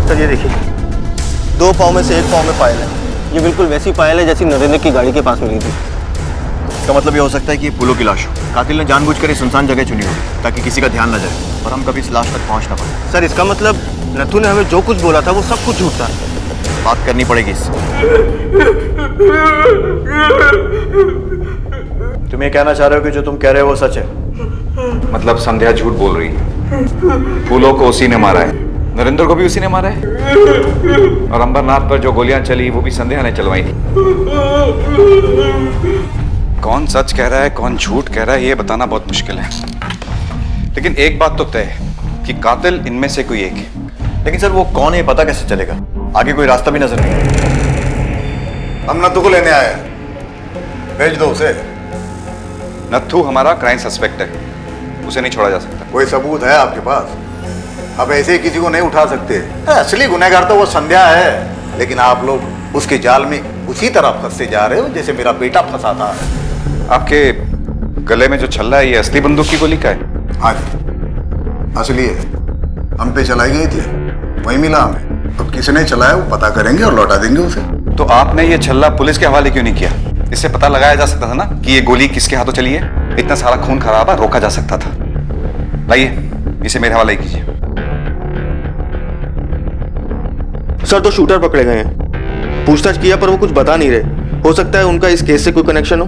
सर ये देखिए, 2 पाँव में से 1 पाँव में पायल है। ये बिल्कुल वैसी पायल है जैसी नरेंद्र की गाड़ी के पास मिली थी। इसका मतलब ये हो सकता है कि ये फूलों की लाश हो। कातिल ने जानबूझकर ये सुनसान जगह चुनी हो ताकि किसी का ध्यान न जाए और हम कभी इस लाश तक पहुंच ना पाए। सर इसका मतलब नत्थू ने हमें जो कुछ बोला था वो सब कुछ झूठ था। बात करनी पड़ेगी इससे। तुम ये कहना चाह रहे हो कि जो तुम कह रहे हो वो सच है? मतलब संध्या झूठ बोल रही है। फूलों को उसी ने मारा है, नरेंद्र को भी उसी ने मारा है, और अंबरनाथ पर जो गोलियां चली वो भी संध्या ने चलवाई थी। कौन सच कह रहा है कौन झूठ कह रहा है ये बताना बहुत मुश्किल है, लेकिन एक बात तो तय है कि कातिल इनमें से कोई एक है। लेकिन सर वो कौन है पता कैसे चलेगा? आगे कोई रास्ता भी नजर नहीं है। हम नत्थू को लेने आए हैं, भेज दो उसे। नत्थू हमारा क्राइम सस्पेक्ट है, उसे नहीं छोड़ा जा सकता। कोई सबूत है आपके पास? आप ऐसे ही किसी को नहीं उठा सकते। असली गुनहगार तो वो संध्या है, लेकिन आप लोग उसके जाल में उसी तरह फंसते जा रहे हो जैसे मेरा बेटा फंसा था। आपके गले में जो छल्ला है ये असली बंदूक की गोली का है? हाँ जी, असली है। हम पे चलाई गई थी, वही मिला हमें। अब किसने चलाया वो पता करेंगे और लौटा देंगे उसे। तो आपने ये छल्ला पुलिस के हवाले क्यों नहीं किया? इससे पता लगाया जा सकता था ना कि ये गोली किसके हाथों चली है। इतना सारा खून खराबा रोका जा सकता था। लाइए इसे मेरे हवाले कीजिए। सर 2 शूटर पकड़े गए हैं। पूछताछ किया पर वो कुछ बता नहीं रहे। हो सकता है उनका इस केस से कोई कनेक्शन हो।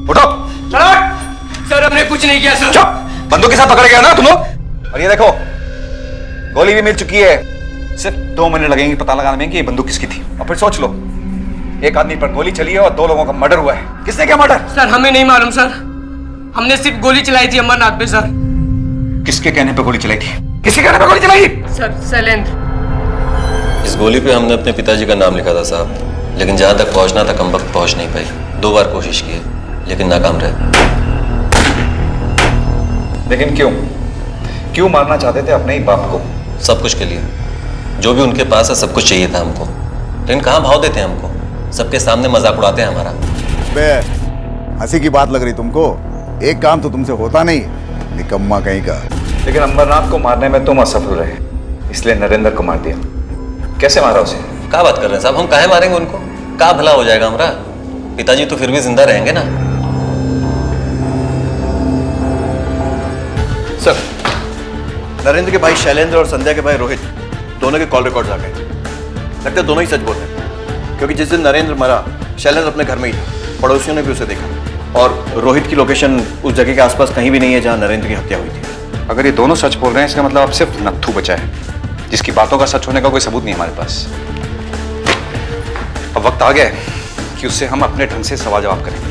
उठो। सर हमने कुछ नहीं किया सर। चुप, बंदूक के साथ पकड़ गया ना तुम लोग। और ये देखो गोली भी मिल चुकी है। सिर्फ 2 मिनट लगेंगे पता लगाने में कि ये बंदूक किसकी थी। और फिर सोच लो, एक आदमी पर गोली चली है और 2 लोगों का मर्डर हुआ है। किसने किया मर्डर? सर हमें नहीं मालूम सर, हमने सिर्फ गोली चलाई थी अमरनाथ पे सर। किसके कहने पर गोली चलाई थी? किसके कहने पर गोली चलाई? सर शैलेंद्र। इस गोली पे हमने अपने पिताजी का नाम लिखा था साहब, लेकिन जहां तक पहुंचना था कम वक्त पहुंच नहीं पाई। 2 बार कोशिश की लेकिन नाकाम रहे। लेकिन क्यों क्यों मारना चाहते थे अपने ही बाप को? सब कुछ के लिए, जो भी उनके पास है सब कुछ चाहिए था हमको, लेकिन कहाँ भाव देते हैं हमको। सबके सामने मजाक उड़ाते हैं हमारा। बे हंसी की बात लग रही तुमको? एक काम तो तुमसे होता नहीं, निकम्मा कहीं का। लेकिन अंबरनाथ को मारने में तुम असफल रहे, इसलिए नरेंद्र को मार दिया। कैसे मारा उसे? क्या बात कर रहे हैं साहब, हम काहे मारेंगे उनको? क्या भला हो जाएगा हमारा? पिताजी तो फिर भी जिंदा रहेंगे ना। सर नरेंद्र के भाई शैलेंद्र और संध्या के भाई रोहित दोनों के कॉल रिकॉर्ड्स आ गए। लगता है दोनों ही सच बोल रहे हैं, क्योंकि जिस दिन नरेंद्र मरा शैलेंद्र अपने घर में ही था। पड़ोसियों ने भी उसे देखा और रोहित की लोकेशन उस जगह के आसपास कहीं भी नहीं है जहां नरेंद्र की हत्या हुई थी। अगर ये दोनों सच बोल रहे हैं इसका मतलब अब सिर्फ नत्थू बचा है, जिसकी बातों का सच होने का कोई सबूत नहीं हमारे पास। अब वक्त आ गया है कि उससे हम अपने ढंग से सवाल जवाब करें।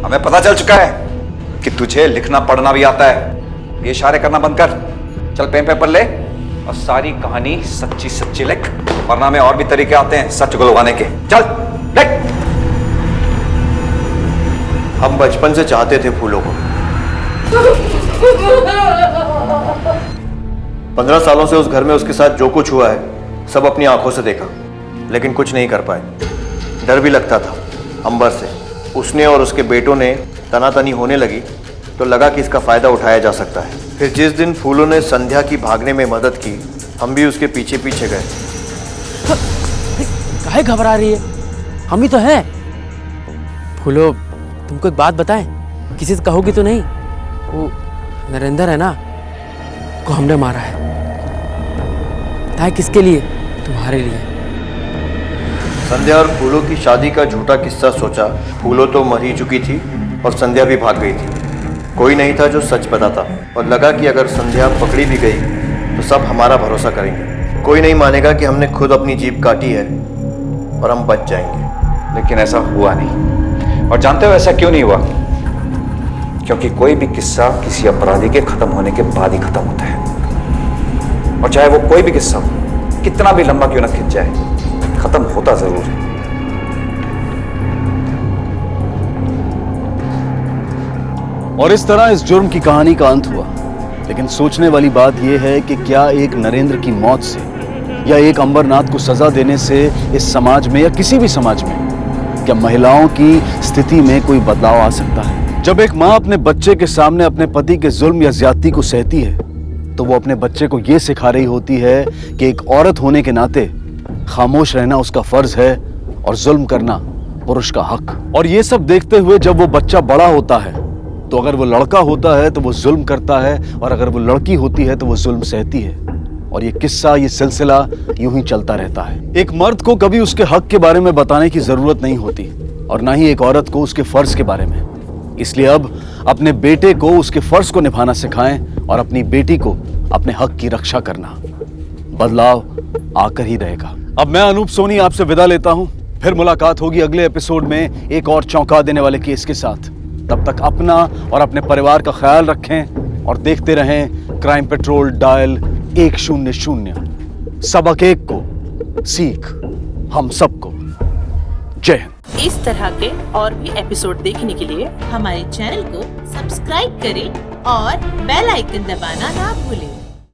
हमें पता चल चुका है कि तुझे लिखना पढ़ना भी आता है। ये इशारे करना बंद कर। चल पेन पेपर ले और सारी कहानी सच्ची सच्ची लिख, वरना में और भी तरीके आते हैं सच गुलवाने के। चल लिख। हम बचपन से चाहते थे फूलों को। 15 सालों से उस घर में उसके साथ जो कुछ हुआ है सब अपनी आंखों से देखा, लेकिन कुछ नहीं कर पाए। डर भी लगता था अंबर से। उसने और उसके बेटों ने तनातनी होने लगी तो लगा कि इसका फायदा उठाया जा सकता है। फिर जिस दिन फूलों ने संध्या की भागने में मदद की, हम भी उसके पीछे पीछे गए। काहे घबरा रही है? हम ही तो हैं। फूलो, तुमको एक बात बताएं, किसी से कहोगी तो नहीं? वो नरेंद्र है ना, को हमने मारा है। बताए किसके लिए? तुम्हारे लिए। संध्या और फूलों की शादी का झूठा किस्सा सोचा। फूलों तो मर ही चुकी थी और संध्या भी भाग गई थी। कोई नहीं था जो सच बताता, और लगा कि अगर संध्या पकड़ी भी गई तो सब हमारा भरोसा करेंगे। कोई नहीं मानेगा कि हमने खुद अपनी जीभ काटी है और हम बच जाएंगे। लेकिन ऐसा हुआ नहीं। और जानते हो ऐसा क्यों नहीं हुआ? क्योंकि कोई भी किस्सा किसी अपराधी के खत्म होने के बाद ही खत्म होता है। और चाहे वो कोई भी किस्सा कितना भी लंबा क्यों ना खिंच जाए, खत्म होता जरूर है। और इस तरह इस जुर्म की कहानी का अंत हुआ। लेकिन सोचने वाली बात यह है कि क्या एक नरेंद्र की मौत से या एक अंबरनाथ को सजा देने से इस समाज में या किसी भी समाज में क्या महिलाओं की स्थिति में कोई बदलाव आ सकता है? जब एक माँ अपने बच्चे के सामने अपने पति के जुल्म या ज्यादती को सहती है, तो वो अपने बच्चे को ये सिखा रही होती है कि एक औरत होने के नाते खामोश रहना उसका फर्ज है और जुल्म करना पुरुष का हक। और ये सब देखते हुए जब वो बच्चा बड़ा होता है, तो अगर वो लड़का होता है तो वो जुल्म करता है, और अगर वो लड़की होती है तो वो जुल्म सहती है। और ये किस्सा, ये सिलसिला यूं ही चलता रहता है। एक मर्द को कभी उसके हक के बारे में बताने की जरूरत नहीं होती, और ना ही एक औरत को उसके फर्ज के बारे में। इसलिए अब अपने बेटे को उसके फर्ज को निभाना सिखाएं और अपनी बेटी को अपने हक की रक्षा करना। बदलाव आकर ही रहेगा। अब मैं अनूप सोनी आपसे विदा लेता हूं। फिर मुलाकात होगी अगले एपिसोड में एक और चौंका देने वाले केस के साथ। तब तक अपना और अपने परिवार का ख्याल रखें और देखते रहें क्राइम पेट्रोल डायल 100। सबक एक को सीख हम सबको। जय हिंद। इस तरह के और भी एपिसोड देखने के लिए हमारे चैनल को सब्सक्राइब करें और बेल आइकन दबाना ना भूलें।